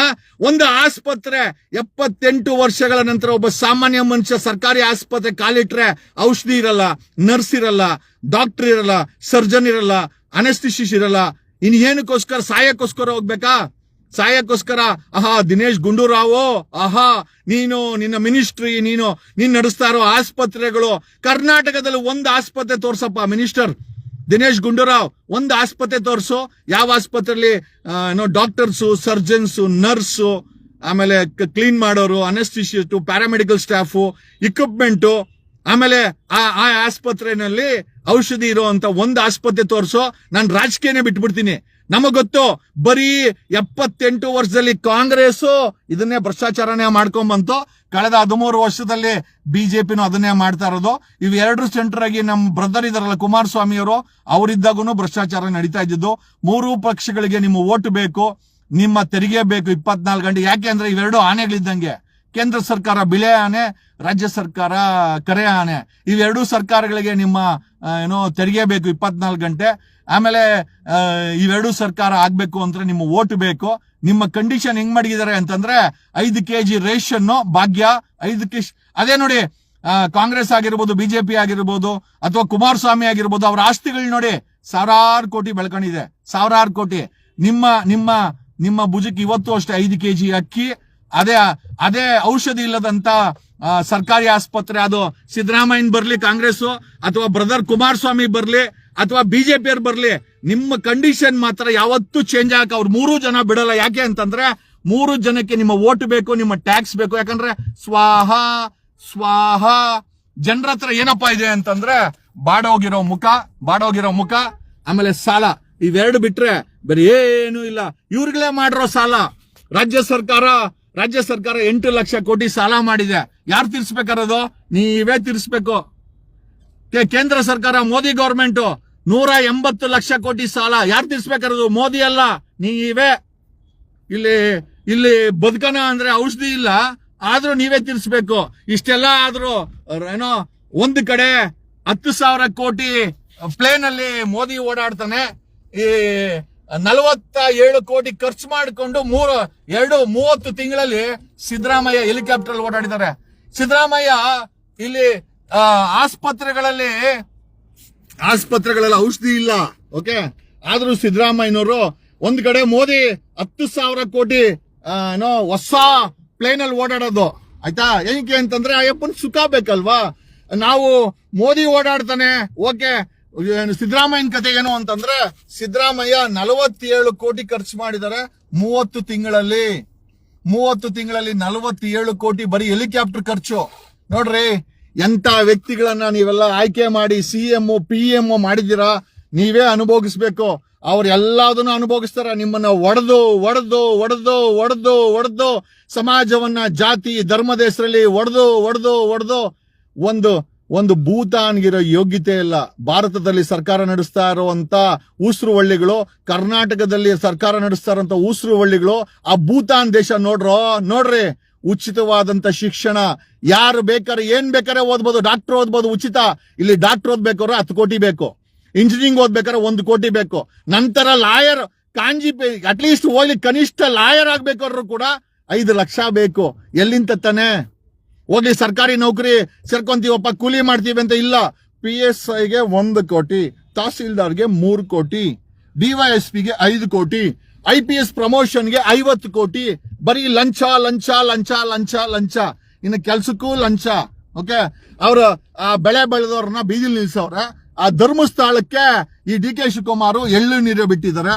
ಒಂದು ಆಸ್ಪತ್ರೆ 78 ವರ್ಷಗಳ ನಂತರ ಒಬ್ಬ ಸಾಮಾನ್ಯ ಮನುಷ್ಯ ಸರ್ಕಾರಿ ಆಸ್ಪತ್ರೆ ಕಾಲಿಟ್ರೆ ಔಷಧಿ ಇರಲ್ಲ, ನರ್ಸ್ ಇರಲ್ಲ, ಡಾಕ್ಟರ್ ಇರಲ್ಲ, ಸರ್ಜನ್ ಇರಲ್ಲ, ಅನೆಸ್ಥಿಷಿಸ್ಟ್ ಇರಲ್ಲ. ಇನ್ ಏನಕ್ಕೋಸ್ಕರ? ಸಾಯಕ್ಕೋಸ್ಕರ ಹೋಗ್ಬೇಕಾ? ಸಾಯಕ್ಕೋಸ್ಕರ ದಿನೇಶ್ ಗುಂಡೂರಾವ್, ನೀನು ನಿನ್ನ ಮಿನಿಸ್ಟ್ರಿ, ನೀನು ನಡೆಸ್ತಾ ಇರೋ ಆಸ್ಪತ್ರೆಗಳು, ಕರ್ನಾಟಕದಲ್ಲಿ ಒಂದು ಆಸ್ಪತ್ರೆ ತೋರ್ಸಪ್ಪ ಮಿನಿಸ್ಟರ್ ದಿನೇಶ್ ಗುಂಡೂರಾವ್. ಒಂದು ಆಸ್ಪತ್ರೆ ತೋರ್ಸು. ಯಾವ ಆಸ್ಪತ್ರೆಯಲ್ಲಿ ಡಾಕ್ಟರ್ಸು, ಸರ್ಜನ್ಸು, ನರ್ಸು, ಆಮೇಲೆ ಕ್ಲೀನ್ ಮಾಡೋರು, ಅನೆಸ್ಥಿಷಿಯಸ್ಟು, ಪ್ಯಾರಾಮೆಡಿಕಲ್ ಸ್ಟಾಫು, ಇಕ್ವಿಪ್ಮೆಂಟು, ಆಮೇಲೆ ಆ ಆಸ್ಪತ್ರೆನಲ್ಲಿ ಔಷಧಿ ಇರುವಂತ ಒಂದು ಆಸ್ಪತ್ರೆ ತೋರ್ಸು. ನಾನು ರಾಜಕೀಯನೇ ಬಿಟ್ಬಿಡ್ತೀನಿ. ನಮಗ್ ಗೊತ್ತು, ಬರೀ 78 ವರ್ಷದಲ್ಲಿ ಕಾಂಗ್ರೆಸ್ ಇದನ್ನೇ ಭ್ರಷ್ಟಾಚಾರನೇ ಮಾಡ್ಕೊಂಡ್ಬಂತು. ಕಳೆದ 13 ವರ್ಷದಲ್ಲಿ ಬಿಜೆಪಿನೂ ಅದನ್ನೇ ಮಾಡ್ತಾ ಇರೋದು. ಇವೆರಡು ಸೆಂಟರ್ ಆಗಿ ನಮ್ಮ ಬ್ರದರ್ ಇದಾರಲ್ಲ ಕುಮಾರಸ್ವಾಮಿ ಅವರು, ಅವರಿದ್ದಾಗೂ ಭ್ರಷ್ಟಾಚಾರ ನಡೀತಾ ಇದ್ದಿದ್ದು. 3 ಪಕ್ಷಗಳಿಗೆ ನಿಮ್ಮ ಓಟ್ ಬೇಕು, ನಿಮ್ಮ ತೆರಿಗೆ ಬೇಕು 24 ಗಂಟೆ. ಯಾಕೆ ಅಂದ್ರೆ ಇವೆರಡು ಆನೆಗಳಿದ್ದಂಗೆ. ಕೇಂದ್ರ ಸರ್ಕಾರ ಬಿಳೆ ಆನೆ, ರಾಜ್ಯ ಸರ್ಕಾರ ಕರೆ ಆನೆ. ಇವೆರಡೂ ಸರ್ಕಾರಗಳಿಗೆ ನಿಮ್ಮ ತೆರಿಗೆ ಬೇಕು 24 ಗಂಟೆ. ಆಮೇಲೆ ಇವೆರಡು ಸರ್ಕಾರ ಆಗ್ಬೇಕು ಅಂದ್ರೆ ನಿಮ್ಮ ಓಟ್ ಬೇಕು. ನಿಮ್ಮ ಕಂಡೀಷನ್ ಹೆಂಗ್ ಮಡಗಿದ್ದಾರೆ ಅಂತಂದ್ರೆ 5 kg ರೇಷನ್ ಭಾಗ್ಯ 5 kg. ಅದೇ ನೋಡಿ, ಕಾಂಗ್ರೆಸ್ ಆಗಿರ್ಬೋದು, ಬಿಜೆಪಿ ಆಗಿರ್ಬೋದು, ಅಥವಾ ಕುಮಾರಸ್ವಾಮಿ ಆಗಿರ್ಬೋದು, ಅವ್ರ ಆಸ್ತಿಗಳು ನೋಡಿ 1000 ಕೋಟಿ ಬೆಳ್ಕೊಂಡಿದೆ, 1000 ಕೋಟಿ. ನಿಮ್ಮ ನಿಮ್ಮ ನಿಮ್ಮ ಭುಜಕ್ಕೆ ಇವತ್ತು ಅಷ್ಟೇ 5 ಕೆಜಿ ಅಕ್ಕಿ, ಅದೇ ಔಷಧಿ ಇಲ್ಲದಂತ ಸರ್ಕಾರಿ ಆಸ್ಪತ್ರೆ, ಅದು ಸಿದ್ದರಾಮಯ್ಯ ಬರ್ಲಿ ಕಾಂಗ್ರೆಸ್ ಅಥವಾ ಬ್ರದರ್ ಕುಮಾರಸ್ವಾಮಿ ಬರ್ಲಿ ಅಥವಾ ಬಿಜೆಪಿ ಅವ್ರು ಬರ್ಲಿ, ನಿಮ್ಮ ಕಂಡೀಷನ್ ಮಾತ್ರ ಯಾವತ್ತೂ ಚೇಂಜ್ ಆಗಕ್ಕೆ ಅವ್ರು 3 ಜನ ಬಿಡಲ್ಲ. ಯಾಕೆ ಅಂತಂದ್ರೆ 3 ಜನಕ್ಕೆ ನಿಮ್ಮ ವೋಟ್ ಬೇಕು, ನಿಮ್ಮ ಟ್ಯಾಕ್ಸ್ ಬೇಕು. ಯಾಕಂದ್ರೆ ಸ್ವಾಹ ಸ್ವಾಹ ಜನರ ಹತ್ರ ಏನಪ್ಪಾ ಇದೆ ಅಂತಂದ್ರೆ ಬಾಡೋಗಿರೋ ಮುಖ, ಆಮೇಲೆ ಸಾಲ, ಇವೆರಡು ಬಿಟ್ರೆ ಬೇರೆ ಏನು ಇಲ್ಲ. ಇವ್ರಿಗಳೇ ಮಾಡಿರೋ ಸಾಲ. ರಾಜ್ಯ ಸರ್ಕಾರ 8 ಲಕ್ಷ ಕೋಟಿ ಸಾಲ ಮಾಡಿದೆ. ಯಾರು ತೀರ್ಸ್ಬೇಕಾರದು? ನೀವೇ ತೀರ್ಸ್ಬೇಕು. ಕೇಂದ್ರ ಸರ್ಕಾರ, ಮೋದಿ ಗವರ್ಮೆಂಟ್ 180 ಲಕ್ಷ ಕೋಟಿ ಸಾಲ. ಯಾರು ತೀರ್ಸ್ಬೇಕಾರದು? ಮೋದಿ ಅಲ್ಲ, ನೀವೇ. ಇಲ್ಲಿ ಬದುಕನ ಅಂದ್ರೆ ಔಷಧಿ ಇಲ್ಲ, ಆದ್ರೂ ನೀವೇ ತೀರ್ಸ್ಬೇಕು. ಇಷ್ಟೆಲ್ಲ ಆದ್ರೂ ಏನೋ ಒಂದು ಕಡೆ 10,000 ಕೋಟಿ ಪ್ಲೇನ್ ಅಲ್ಲಿ ಮೋದಿ ಓಡಾಡ್ತಾನೆ, ಈ 47 ಕೋಟಿ ಖರ್ಚು ಮಾಡಿಕೊಂಡು 30 ತಿಂಗಳಲ್ಲಿ ಸಿದ್ದರಾಮಯ್ಯ ಹೆಲಿಕಾಪ್ಟರ್ ಓಡಾಡಿದ್ದಾರೆ. ಸಿದ್ದರಾಮಯ್ಯ ಇಲ್ಲಿ ಆಸ್ಪತ್ರೆಗಳಲ್ಲಿ ಔಷಧಿ ಇಲ್ಲ, ಓಕೆ, ಆದ್ರೂ ಸಿದ್ದರಾಮಯ್ಯನವರು ಒಂದ್ ಕಡೆ ಮೋದಿ 10,000 ಕೋಟಿ ಹೊಸ ಪ್ಲೇನ್ ಅಲ್ಲಿ ಓಡಾಡೋದು, ಆಯ್ತಾ? ಏನಕ್ಕೆ ಅಂತಂದ್ರೆ ಅಯ್ಯಪ್ಪನ್ ಸುಖ ಬೇಕಲ್ವಾ? ನಾವು ಮೋದಿ ಓಡಾಡ್ತಾನೆ, ಓಕೆ. ಸಿದ್ದರಾಮಯ್ಯನ ಕತೆ ಏನು ಅಂತಂದ್ರೆ, ಸಿದ್ದರಾಮಯ್ಯ 47 ಕೋಟಿ ಖರ್ಚು ಮಾಡಿದ್ದಾರೆ 30 ತಿಂಗಳಲ್ಲಿ 47 ಕೋಟಿ ಬರೀ ಹೆಲಿಕಾಪ್ಟರ್ ಖರ್ಚು. ನೋಡ್ರಿ, ಎಂತ ವ್ಯಕ್ತಿಗಳನ್ನ ನೀವೆಲ್ಲ ಆಯ್ಕೆ ಮಾಡಿ CM PM ಮಾಡಿದ್ದೀರಾ, ನೀವೇ ಅನುಭವಿಸ್ಬೇಕು. ಅವ್ರು ಎಲ್ಲದನ್ನು ಅನುಭವಿಸ್ತಾರ. ನಿಮ್ಮನ್ನ ಒಡೆದು ಸಮಾಜವನ್ನ ಜಾತಿ ಧರ್ಮದ ಹೆಸರಲ್ಲಿ ಒಡೆದು ಒಂದು ಭೂತಾನ್ಗಿರೋ ಯೋಗ್ಯತೆ ಇಲ್ಲ. ಭಾರತದಲ್ಲಿ ಸರ್ಕಾರ ನಡೆಸ್ತಾ ಇರುವಂತ ಉಸುರುವಳ್ಳಿಗಳು, ಕರ್ನಾಟಕದಲ್ಲಿ ಸರ್ಕಾರ ನಡೆಸ್ತಾ ಇರುವಂತ ಉಸುರುವಳ್ಳಿಗಳು, ಆ ಭೂತಾನ್ ದೇಶ ನೋಡ್ರಿ. ಉಚಿತವಾದಂತ ಶಿಕ್ಷಣ, ಯಾರು ಬೇಕಾದ್ರೆ ಏನ್ ಬೇಕಾದ್ರೆ ಓದ್ಬೋದು. ಡಾಕ್ಟರ್ ಓದ್ಬೋದು ಉಚಿತ. ಇಲ್ಲಿ ಡಾಕ್ಟರ್ ಓದ್ಬೇಕಾದ್ರೆ 10 ಕೋಟಿ ಬೇಕು, ಇಂಜಿನಿಯರಿಂಗ್ ಓದ್ಬೇಕಾದ್ರೆ 1 ಕೋಟಿ ಬೇಕು. ನಂತರ ಲಾಯರ್ ಅಟ್ಲೀಸ್ಟ್ ಹೋಗ್ಲಿ ಕನಿಷ್ಠ ಲಾಯರ್ ಆಗ್ಬೇಕಾದ್ರೂ ಕೂಡ 5 ಲಕ್ಷ ಬೇಕು. ಎಲ್ಲಿಂದ ತಾನೆ? ಹೋಗ್ಲಿ ಸರ್ಕಾರಿ ನೌಕರಿ ಸೇರ್ಕೊಂತೀವಪ್ಪ, ಕೂಲಿ ಮಾಡ್ತೀವಿ ಅಂತ ಇಲ್ಲ. PSIಗೆ 1 ಕೋಟಿ, ತಹಸೀಲ್ದಾರ್ಗೆ 3 ಕೋಟಿ, DYSPಗೆ 5 ಕೋಟಿ, IPS ಪ್ರಮೋಷನ್ಗೆ 50 ಕೋಟಿ. ಬರೀ ಲಂಚ. ಇನ್ನು ಕೆಲ್ಸಕ್ಕೂ ಲಂಚ, ಓಕೆ. ಅವ್ರ ಬೆಳೆ ಬೆಳೆದವ್ರನ್ನ ಬೀದಿಲ್ ನಿಲ್ಸವ್ರೆ. ಆ ಧರ್ಮಸ್ಥಳಕ್ಕೆ ಈ DK ಶಿವಕುಮಾರ್ ಎಳ್ಳು ನೀರು ಬಿಟ್ಟಿದ್ದಾರೆ.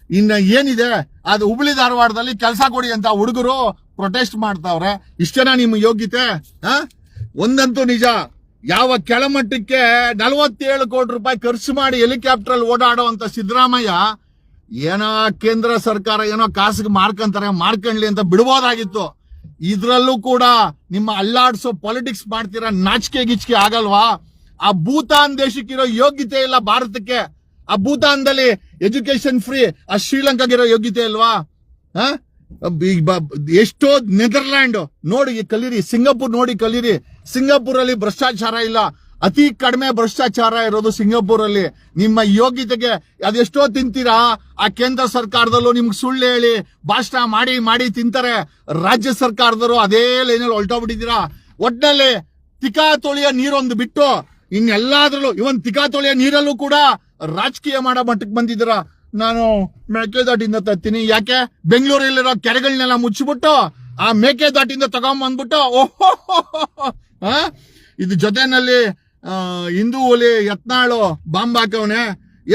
ಇನ್ನ ಏನಿದೆ ಅದು ಹುಬ್ಳಿ ಧಾರವಾಡದಲ್ಲಿ ಕೆಲಸ ಕೊಡಿ ಅಂತ ಹುಡುಗರು ಪ್ರೊಟೆಸ್ಟ್ ಮಾಡ್ತಾವ್ರೆ. ಇಷ್ಟೇನಾ ನಿಮ್ಮ ಯೋಗ್ಯತೆ? ಒಂದಂತೂ ನಿಜ, ಯಾವ ಕೆಳಮಟ್ಟಕ್ಕೆ 47 ಕೋಟಿ ರೂಪಾಯಿ ಖರ್ಚು ಮಾಡಿ ಹೆಲಿಕಾಪ್ಟರ್ ಅಲ್ಲಿ ಓಡಾಡೋ ಅಂತ ಸಿದ್ದರಾಮಯ್ಯ ಏನೋ ಕೇಂದ್ರ ಸರ್ಕಾರ ಏನೋ ಕಾಸಿಗೆ ಮಾರ್ಕಂಡ್ಲಿ ಅಂತ ಬಿಡ್ಬೋದಾಗಿತ್ತು. ಇದ್ರಲ್ಲೂ ಕೂಡ ನಿಮ್ಮ ಅಲ್ಲಾಡ್ಸೋ ಪಾಲಿಟಿಕ್ಸ್ ಮಾಡ್ತೀರಾ. ನಾಚಿಕೆ ಗಿಚ್ಕೆ ಆಗಲ್ವಾ? ಆ ಭೂತಾನ್ ದೇಶಕ್ಕಿರೋ ಯೋಗ್ಯತೆ ಇಲ್ಲ ಭಾರತಕ್ಕೆ. ಆ ಭೂತಾನ್ದಲ್ಲಿ ಎಜುಕೇಶನ್ ಫ್ರೀ. ಆ ಶ್ರೀಲಂಕಾಗಿರೋ ಯೋಗ್ಯತೆ ಇಲ್ವಾ? ಎಷ್ಟೋ ನೆದರ್ಲ್ಯಾಂಡ್ ನೋಡಿ ಕಲೀರಿ, ಸಿಂಗಾಪುರ್ ನೋಡಿ ಕಲೀರಿ. ಸಿಂಗಾಪುರ್ ಅಲ್ಲಿ ಭ್ರಷ್ಟಾಚಾರ ಇಲ್ಲ, ಅತಿ ಕಡಿಮೆ ಭ್ರಷ್ಟಾಚಾರ ಇರೋದು ಸಿಂಗಾಪುರ್ ಅಲ್ಲಿ. ನಿಮ್ಮ ಯೋಗ್ಯತೆಗೆ ಅದೆಷ್ಟೋ ತಿಂತೀರಾ. ಆ ಕೇಂದ್ರ ಸರ್ಕಾರದಲ್ಲೂ ನಿಮ್ಗೆ ಸುಳ್ಳು ಹೇಳಿ ಭಾಷಣ ಮಾಡಿ ತಿಂತಾರೆ. ರಾಜ್ಯ ಸರ್ಕಾರದವರು ಅದೇ ಲೈನಲ್ಲಿ ಹೊಲ್ಟೋಗ್ಬಿಟ್ಟಿದ್ದೀರಾ. ಒಟ್ನಲ್ಲಿ ತಿಕಾ ತೊಳೆಯ ನೀರೊಂದು ಬಿಟ್ಟು ಇನ್ನೆಲ್ಲಾದ್ರಲ್ಲೂ, ಇವನ್ ತಿಕಾ ತೊಳೆಯ ನೀರಲ್ಲೂ ಕೂಡ ರಾಜಕೀಯ ಮಾಡೋ ಮಟ್ಟಕ್ಕೆ ಬಂದಿದ್ದೀರಾ. ನಾನು ಮೇಕೆದಾಟಿಂದ ತರ್ತೀನಿ. ಯಾಕೆ? ಬೆಂಗಳೂರಲ್ಲಿರೋ ಕೆರೆಗಳನ್ನೆಲ್ಲ ಮುಚ್ಚಿಬಿಟ್ಟು ಆ ಮೇಕೆದಾಟಿಂದ ತಗೊಂಡ್ಬಂದ್ಬಿಟ್ಟು ಓಹೋ ಇದು ಜೊತೆನಲ್ಲಿ ಹಿಂದೂ ಹುಲಿ ಯತ್ನಾಳು ಬಾಂಬ್ ಹಾಕವನೆ.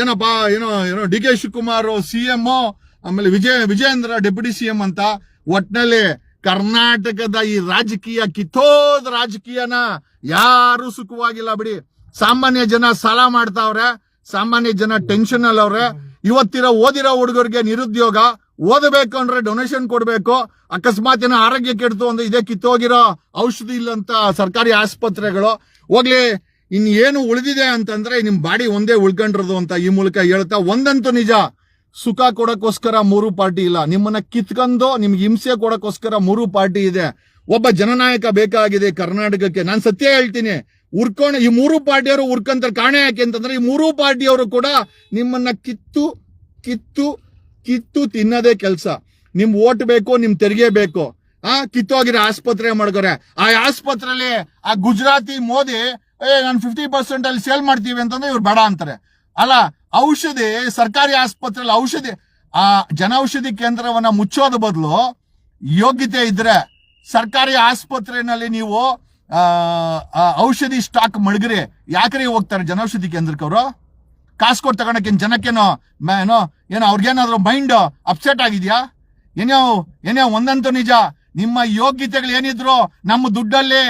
ಏನಪ್ಪಾ ಏನೋ DK ಶಿವಕುಮಾರ್ CM, ಆಮೇಲೆ ವಿಜಯೇಂದ್ರ ಡೆಪ್ಯೂಟಿ CM ಅಂತ. ಒಟ್ನಲ್ಲಿ ಕರ್ನಾಟಕದ ಈ ರಾಜಕೀಯ ಕಿತ್ತೋದ ರಾಜಕೀಯನ ಯಾರು ಸುಖವಾಗಿಲ್ಲ ಬಿಡಿ. ಸಾಮಾನ್ಯ ಜನ ಸಾಲ ಮಾಡ್ತಾವ್ರೆ, ಸಾಮಾನ್ಯ ಜನ ಟೆನ್ಷನ್ ಅಲ್ಲವ್ರೆ. ಓದಿರೋ ಹುಡುಗರಿಗೆ ನಿರುದ್ಯೋಗ, ಓದಬೇಕು ಅಂದ್ರೆ ಡೊನೇಷನ್ ಕೊಡ್ಬೇಕು. ಅಕಸ್ಮಾತ್ ಏನೋ ಆರೋಗ್ಯ ಕೆಡ್ತು ಅಂದ್ರೆ ಇದೇ ಕಿತ್ತೋಗಿರೋ ಔಷಧಿ ಇಲ್ಲಂತ ಸರ್ಕಾರಿ ಆಸ್ಪತ್ರೆಗಳು. ಹೋಗ್ಲಿ, ಇನ್ ಏನು ಉಳಿದಿದೆ ಅಂತಂದ್ರೆ ನಿಮ್ ಬಾಡಿ ಒಂದೇ ಉಳ್ಕೊಂಡಿರೋದು ಅಂತ ಈ ಮೂಲಕ ಹೇಳ್ತಾ, ಒಂದಂತೂ ನಿಜ, ಸುಖ ಕೊಡಕ್ಕೋಸ್ಕರ 3 ಪಾರ್ಟಿ ಇಲ್ಲ. ನಿಮ್ಮನ್ನ ಕಿತ್ಕೊಂಡು ನಿಮ್ಗೆ ಹಿಂಸೆ ಕೊಡಕ್ಕೋಸ್ಕರ 3 ಪಾರ್ಟಿ ಇದೆ. ಒಬ್ಬ ಜನನಾಯಕ ಬೇಕಾಗಿದೆ ಕರ್ನಾಟಕಕ್ಕೆ. ನಾನು ಸತ್ಯ ಹೇಳ್ತೀನಿ, ಈ 3 ಪಾರ್ಟಿಯವರು ಉರ್ಕಂತಾರೆ. ಕಾರಣ ಯಾಕೆ ಅಂತಂದ್ರೆ ಈ 3 ಪಾರ್ಟಿಯವರು ಕೂಡ ನಿಮ್ಮನ್ನ ಕಿತ್ತು ಕಿತ್ತು ಕಿತ್ತು ತಿನ್ನೋದೇ ಕೆಲಸ. ನಿಮ್ ಓಟ್ ಬೇಕು, ನಿಮ್ ತೆರಿಗೆ ಬೇಕು. ಕಿತ್ತೋಗಿರೋ ಆಸ್ಪತ್ರೆ ಮಾಡ್ಕೋರೆ. ಆ ಆಸ್ಪತ್ರೆಯಲ್ಲಿ ಆ ಗುಜರಾತಿ ಮೋದಿ ನಾನು 50% ಅಲ್ಲಿ ಸೇಲ್ ಮಾಡ್ತೀವಿ ಅಂತಂದ್ರೆ ಇವ್ರು ಬೇಡ ಅಂತಾರೆ. ಅಲ್ಲ, ಔಷಧಿ ಸರ್ಕಾರಿ ಆಸ್ಪತ್ರೆಯಲ್ಲಿ ಔಷಧಿ ಆ ಜನೌಷಧಿ ಕೇಂದ್ರವನ್ನ ಮುಚ್ಚೋದ ಬದಲು ಯೋಗ್ಯತೆ ಇದ್ರೆ ಸರ್ಕಾರಿ ಆಸ್ಪತ್ರೆಯಲ್ಲಿ ನೀವು ಔಷಧಿ ಸ್ಟಾಕ್ ಮಡಗ್ರಿ. ಯಾಕ್ರಿ ಹೋಗ್ತಾರೆ ಜನೌಷಧಿ ಕೇಂದ್ರಕ್ಕೆ ಅವರು? ಕಾಸು ಕೊಟ್ಟು ತಗೊಳಕ್ಕೆ ಜನಕ್ಕೇನೋ ಏನೋ ಅವ್ರಿಗೇನಾದ್ರು ಮೈಂಡ್ ಅಪ್ಸೆಟ್ ಆಗಿದ್ಯಾ? ಏನೇ ಒಂದಂತೂ ನಿಜ, ನಿಮ್ಮ ಯೋಗ್ಯತೆಗಳು ಏನಿದ್ರು ನಮ್ಮ ದುಡ್ಡಲ್ಲಿ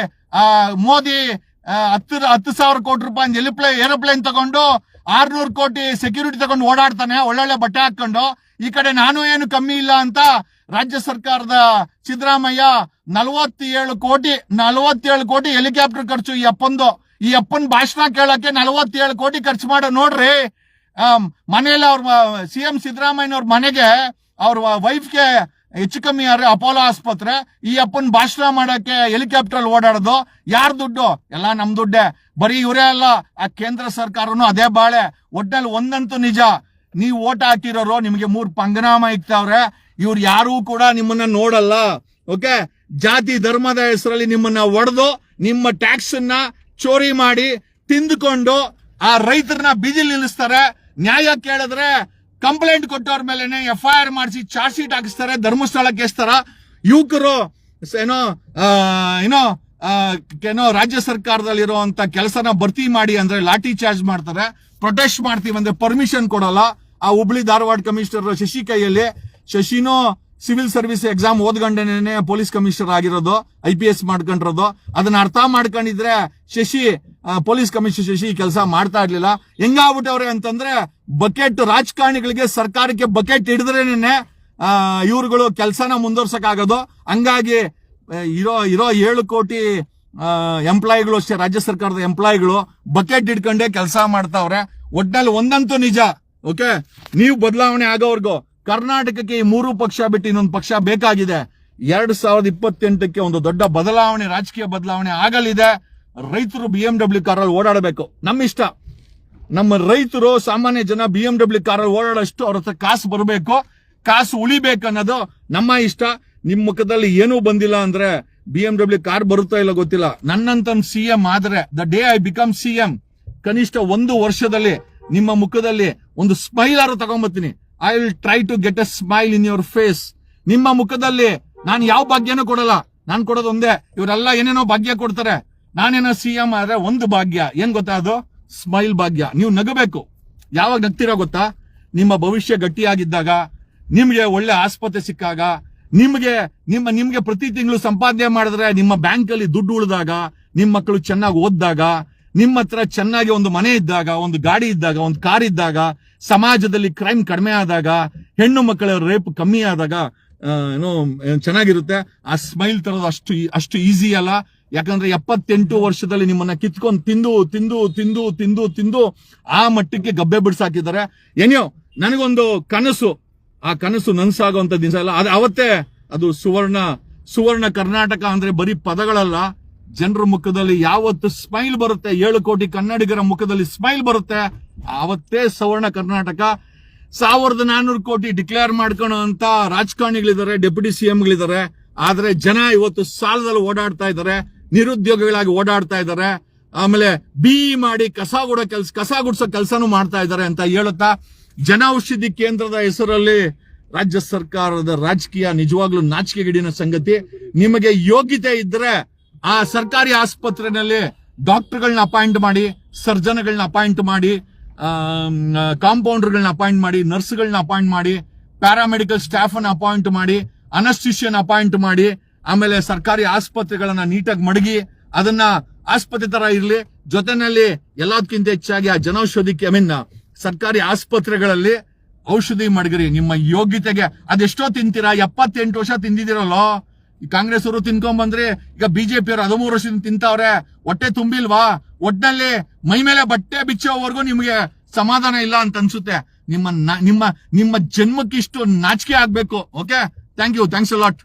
ಮೋದಿ 10,000 ಕೋಟಿ ರೂಪಾಯಿ ಏರೋಪ್ಲೇನ್ ತಗೊಂಡು 600 ಕೋಟಿ ಸೆಕ್ಯೂರಿಟಿ ತಗೊಂಡು ಓಡಾಡ್ತಾನೆ ಒಳ್ಳೊಳ್ಳೆ ಬಟ್ಟೆ ಹಾಕೊಂಡು. ಈ ಕಡೆ ನಾನು ಏನು ಕಮ್ಮಿ ಇಲ್ಲ ಅಂತ ರಾಜ್ಯ ಸರ್ಕಾರದ ಸಿದ್ದರಾಮಯ್ಯ 47 ಕೋಟಿ ಹೆಲಿಕಾಪ್ಟರ್ ಖರ್ಚು. ಈ ಅಪ್ಪನ್ ಭಾಷಣ ಕೇಳಕ್ಕೆ 47 ಕೋಟಿ ಖರ್ಚು ಮಾಡೋ ನೋಡ್ರಿ. ಮನೆಯಲ್ಲಿ ಅವ್ರ CM ಸಿದ್ದರಾಮಯ್ಯನವ್ರ ಮನೆಗೆ ಅವ್ರ ವೈಫ್ಗೆ ಹೆಚ್ಚು ಕಮ್ಮಿ ಯಾರು ಅಪೋಲೋ ಆಸ್ಪತ್ರೆ. ಈ ಅಪ್ಪನ್ ಭಾಷಣ ಮಾಡಕ್ಕೆ ಹೆಲಿಕಾಪ್ಟರ್ ಓಡಾಡೋದು ಯಾರ ದುಡ್ಡು? ಎಲ್ಲ ನಮ್ ದುಡ್ಡೇ. ಬರೀ ಇವರೇ ಅಲ್ಲ, ಆ ಕೇಂದ್ರ ಸರ್ಕಾರನು ಅದೇ ಬಾಳೆ. ಒಟ್ನಲ್ಲಿ ಒಂದಂತೂ ನಿಜ, ನೀವು ಓಟ್ ಹಾಕಿರೋರು ನಿಮಗೆ 3 ಪಂಗನಾಮ ಇಕ್ತಾವ್ರೆ. ಇವ್ರು ಯಾರೂ ಕೂಡ ನಿಮ್ಮನ್ನ ನೋಡಲ್ಲ. ಓಕೆ, ಜಾತಿ ಧರ್ಮದ ಹೆಸರಲ್ಲಿ ನಿಮ್ಮನ್ನ ಒಡೆದು ನಿಮ್ಮ ಟ್ಯಾಕ್ಸ್ ಅನ್ನ ಚೋರಿ ಮಾಡಿ ತಿಂದುಕೊಂಡು ಆ ರೈತರನ್ನ ಬೀದಿಲಿ ನಿಲ್ಲಿಸ್ತಾರೆ. ನ್ಯಾಯ ಕೇಳಿದ್ರೆ ಕಂಪ್ಲೇಂಟ್ ಕೊಟ್ಟವ್ರ ಮೇಲೆ FIR ಮಾಡಿಸಿ ಚಾರ್ಜ್ ಶೀಟ್ ಹಾಕಿಸ್ತಾರೆ, ಧರ್ಮಸ್ಥಳಕ್ಕೆ ಎಸ್ತಾರ. ಯುವಕರು ಏನೋ ರಾಜ್ಯ ಸರ್ಕಾರದಲ್ಲಿರುವಂತ ಕೆಲಸನ ಭರ್ತಿ ಮಾಡಿ ಅಂದ್ರೆ ಲಾಠಿ ಚಾರ್ಜ್ ಮಾಡ್ತಾರೆ. ಪ್ರೊಟೆಸ್ಟ್ ಮಾಡ್ತೀವಿ ಅಂದ್ರೆ ಪರ್ಮಿಷನ್ ಕೊಡಲ್ಲ. ಆ ಹುಬ್ಳಿ ಧಾರವಾಡ ಕಮಿಷನರ್ ಶಶಿ ಕೈಯಲ್ಲಿ, ಶಶಿನೂ ಸಿವಿಲ್ ಸರ್ವಿಸ್ ಎಕ್ಸಾಮ್ ಓದ್ಕೊಂಡೇನೆ ಪೊಲೀಸ್ ಕಮಿಷನರ್ ಆಗಿರೋದು, IPS ಮಾಡ್ಕೊಂಡಿರೋದು. ಅದನ್ನ ಅರ್ಥ ಮಾಡ್ಕೊಂಡಿದ್ರೆ ಪೊಲೀಸ್ ಕಮಿಷನರ್ ಶಶಿ ಕೆಲಸ ಮಾಡ್ತಾ ಇರ್ಲಿಲ್ಲ. ಹೆಂಗಾಗ್ಬಿಟ್ಟವ್ರೆ ಅಂತಂದ್ರೆ, ಬಕೆಟ್ ರಾಜಕಾರಣಿಗಳಿಗೆ ಸರ್ಕಾರಕ್ಕೆ ಬಕೆಟ್ ಹಿಡಿದ್ರೇನೆ ಇವ್ರುಗಳು ಕೆಲಸನ ಮುಂದುವರ್ಸಕ್ಕಾಗೋದು. ಹಂಗಾಗಿ ಇರೋ 7 ಕೋಟಿ ಎಂಪ್ಲಾಯಿಗಳು ಅಷ್ಟೇ, ರಾಜ್ಯ ಸರ್ಕಾರದ ಎಂಪ್ಲಾಯಿಗಳು ಬಕೆಟ್ ಹಿಡ್ಕೊಂಡೇ ಕೆಲಸ ಮಾಡ್ತಾವ್ರೆ. ಒಟ್ನಲ್ಲಿ ಒಂದಂತೂ ನಿಜ, ಓಕೆ, ನೀವು ಬದಲಾವಣೆ ಆಗೋವರ್ಗು ಕರ್ನಾಟಕಕ್ಕೆ ಈ 3 ಪಕ್ಷ ಬಿಟ್ಟು ಇನ್ನೊಂದು ಪಕ್ಷ ಬೇಕಾಗಿದೆ. 2028ಕ್ಕೆ ಒಂದು ದೊಡ್ಡ ಬದಲಾವಣೆ, ರಾಜಕೀಯ ಬದಲಾವಣೆ ಆಗಲಿದೆ. ರೈತರು BMW ಕಾರಲ್ಲಿ ಓಡಾಡಬೇಕು, ನಮ್ಮ ಇಷ್ಟ. ನಮ್ಮ ರೈತರು ಸಾಮಾನ್ಯ ಜನ BMW ಕಾರಲ್ಲಿ ಓಡಾಡೋಷ್ಟು ಅವ್ರ ಹತ್ರ ಕಾಸು ಬರಬೇಕು, ಕಾಸು ಉಳಿಬೇಕು ಅನ್ನೋದು ನಮ್ಮ ಇಷ್ಟ. ನಿಮ್ ಮುಖದಲ್ಲಿ ಏನೂ ಬಂದಿಲ್ಲ ಅಂದ್ರೆ BMW ಕಾರ್ ಬರುತ್ತಾ ಇಲ್ಲ ಗೊತ್ತಿಲ್ಲ. ನನ್ನಂತ CM ಆದ್ರೆ the day I become CM, ಕನಿಷ್ಠ 1 ವರ್ಷದಲ್ಲಿ ನಿಮ್ಮ ಮುಖದಲ್ಲಿ ಒಂದು ಸ್ಮೈಲ್ ಆರು ತಗೊಂಬರ್ತೀನಿ. I will try to get a smile in your face. ನಿಮ್ಮ ಮುಖದಲ್ಲಿ ನಾನು ಯಾವ ಭಾಗ್ಯನೂ ಕೊಡಲ್ಲ, ನಾನು ಕೊಡೋದು ಒಂದೇ. ಇವರೆಲ್ಲ ಏನೇನೋ ಭಾಗ್ಯ ಕೊಡ್ತಾರೆ, ನಾನೇನೋ CM ಆದ್ರೆ ಒಂದು ಭಾಗ್ಯ. ಏನ್ ಗೊತ್ತಾ? ಅದು ಸ್ಮೈಲ್ ಭಾಗ್ಯ. ನೀವು ನಗಬೇಕು. ಯಾವಾಗ ನಗ್ತೀರಾ ಗೊತ್ತಾ? ನಿಮ್ಮ ಭವಿಷ್ಯ ಗಟ್ಟಿಯಾಗಿದ್ದಾಗ, ನಿಮ್ಗೆ ಒಳ್ಳೆ ಆಸ್ಪತ್ರೆ ಸಿಕ್ಕಾಗ, ನಿಮ್ಗೆ ಪ್ರತಿ ತಿಂಗಳು ಸಂಪಾದನೆ ಮಾಡಿದ್ರೆ ನಿಮ್ಮ ಬ್ಯಾಂಕ್ ಅಲ್ಲಿ ದುಡ್ಡು ಉಳಿದಾಗ, ನಿಮ್ ಮಕ್ಕಳು ಚೆನ್ನಾಗಿ ಓದಿದಾಗ, ನಿಮ್ಮ ಹತ್ರ ಚೆನ್ನಾಗಿ ಒಂದು ಮನೆ ಇದ್ದಾಗ, ಒಂದು ಗಾಡಿ ಇದ್ದಾಗ, ಒಂದು ಕಾರ್ ಇದ್ದಾಗ, ಸಮಾಜದಲ್ಲಿ ಕ್ರೈಮ್ ಕಡಿಮೆ ಆದಾಗ, ಹೆಣ್ಣು ಮಕ್ಕಳ ರೇಪ್ ಕಮ್ಮಿ ಆದಾಗ ಏನೋ ಚೆನ್ನಾಗಿರುತ್ತೆ. ಆ ಸ್ಮೈಲ್ ತರೋದು ಅಷ್ಟು ಈಸಿ ಅಲ್ಲ. ಯಾಕಂದ್ರೆ 78 ವರ್ಷದಲ್ಲಿ ನಿಮ್ಮನ್ನ ಕಿತ್ಕೊಂಡು ತಿಂದು ಆ ಮಟ್ಟಕ್ಕೆ ಗಬ್ಬೆ ಬಿಡ್ಸಾಕಿದ್ದಾರೆ. ಏನೋ ನನಗೊಂದು ಕನಸು, ಆ ಕನಸು ನನ್ಸಾಗುವಂತ ದಿವಸ ಅಲ್ಲ, ಅವತ್ತೇ ಅದು ಸುವರ್ಣ ಕರ್ನಾಟಕ ಅಂದ್ರೆ ಬರೀ ಪದಗಳಲ್ಲ, ಜನರ ಮುಖದಲ್ಲಿ ಯಾವತ್ತು ಸ್ಮೈಲ್ ಬರುತ್ತೆ, 7 ಕೋಟಿ ಕನ್ನಡಿಗರ ಮುಖದಲ್ಲಿ ಸ್ಮೈಲ್ ಬರುತ್ತೆ, ಅವತ್ತೇ ಸುವರ್ಣ ಕರ್ನಾಟಕ. 1400 ಕೋಟಿ ಡಿಕ್ಲೇರ್ ಮಾಡ್ಕೊಳ್ಳೋ ಅಂತ ರಾಜಕಾರಣಿಗಳಿದ್ದಾರೆ, ಡೆಪ್ಯೂಟಿ CMಗಳಿದ್ದಾರೆ. ಆದ್ರೆ ಜನ ಇವತ್ತು ಸಾಲದಲ್ಲಿ ಓಡಾಡ್ತಾ ಇದ್ದಾರೆ, ನಿರುದ್ಯೋಗಿಗಳಾಗಿ ಓಡಾಡ್ತಾ ಇದ್ದಾರೆ. ಆಮೇಲೆ ಮಾಡಿ ಕಸ ಗುಡ್ಸೋ ಕೆಲಸನೂ ಮಾಡ್ತಾ ಇದ್ದಾರೆ ಅಂತ ಹೇಳುತ್ತಾ, ಜನೌಷಧಿ ಕೇಂದ್ರದ ಹೆಸರಲ್ಲಿ ರಾಜ್ಯ ಸರ್ಕಾರದ ರಾಜಕೀಯ ನಿಜವಾಗ್ಲೂ ನಾಚಿಕೆಗೇಡಿನ ಸಂಗತಿ. ನಿಮಗೆ ಯೋಗ್ಯತೆ ಇದ್ರೆ ಆ ಸರ್ಕಾರಿ ಆಸ್ಪತ್ರೆಯಲ್ಲಿ ಡಾಕ್ಟರ್ಗಳನ್ನ ಅಪಾಯಿಂಟ್ ಮಾಡಿ, ಸರ್ಜನ್ಗಳನ್ನ ಅಪಾಯಿಂಟ್ ಮಾಡಿ, ಕಾಂಪೌಂಡರ್ಗಳನ್ನ ಅಪಾಯಿಂಟ್ ಮಾಡಿ, ನರ್ಸ್ಗಳನ್ನ ಅಪಾಯಿಂಟ್ ಮಾಡಿ, ಪ್ಯಾರಾಮೆಡಿಕಲ್ ಸ್ಟಾಫ್ ಅನ್ನ ಅಪಾಯಿಂಟ್ ಮಾಡಿ, ಅನಸ್ಟಿಷಿಯನ್ ಅಪಾಯಿಂಟ್ ಮಾಡಿ. ಆಮೇಲೆ ಸರ್ಕಾರಿ ಆಸ್ಪತ್ರೆಗಳನ್ನ ನೀಟಾಗಿ ಮಡಗಿ ಅದನ್ನ ಆಸ್ಪತ್ರೆ ತರ ಇರ್ಲಿ. ಜೊತೆನಲ್ಲಿ ಎಲ್ಲದಕ್ಕಿಂತ ಹೆಚ್ಚಾಗಿ ಆ ಜನೌಷಧಿ ಸರ್ಕಾರಿ ಆಸ್ಪತ್ರೆಗಳಲ್ಲಿ ಔಷಧಿ ಮಡಗಿರಿ. ನಿಮ್ಮ ಯೋಗ್ಯತೆಗೆ ಅದೆಷ್ಟೋ ತಿಂತೀರಾ, 78 ವರ್ಷ ತಿಂದಿದಿರಲ್ಲೋ. ಕಾಂಗ್ರೆಸ್ ಅವರು ತಿನ್ಕೊಂಡ್ ಬಂದ್ರಿ, ಈಗ BJP ಅವರು 13 ವರ್ಷದಿಂದ ತಿಂತಾವ್ರೆ. ಹೊಟ್ಟೆ ತುಂಬಿಲ್ವಾ? ಒಟ್ನಲ್ಲಿ ಮೈ ಮೇಲೆ ಬಟ್ಟೆ ಬಿಚ್ಚೋವರೆಗೂ ನಿಮ್ಗೆ ಸಮಾಧಾನ ಇಲ್ಲ ಅಂತ ಅನ್ಸುತ್ತೆ. ನಿಮ್ಮ ಜನ್ಮಕ್ಕಿಷ್ಟು ನಾಚಿಕೆ ಆಗ್ಬೇಕು. Okay, thank you, thanks a lot.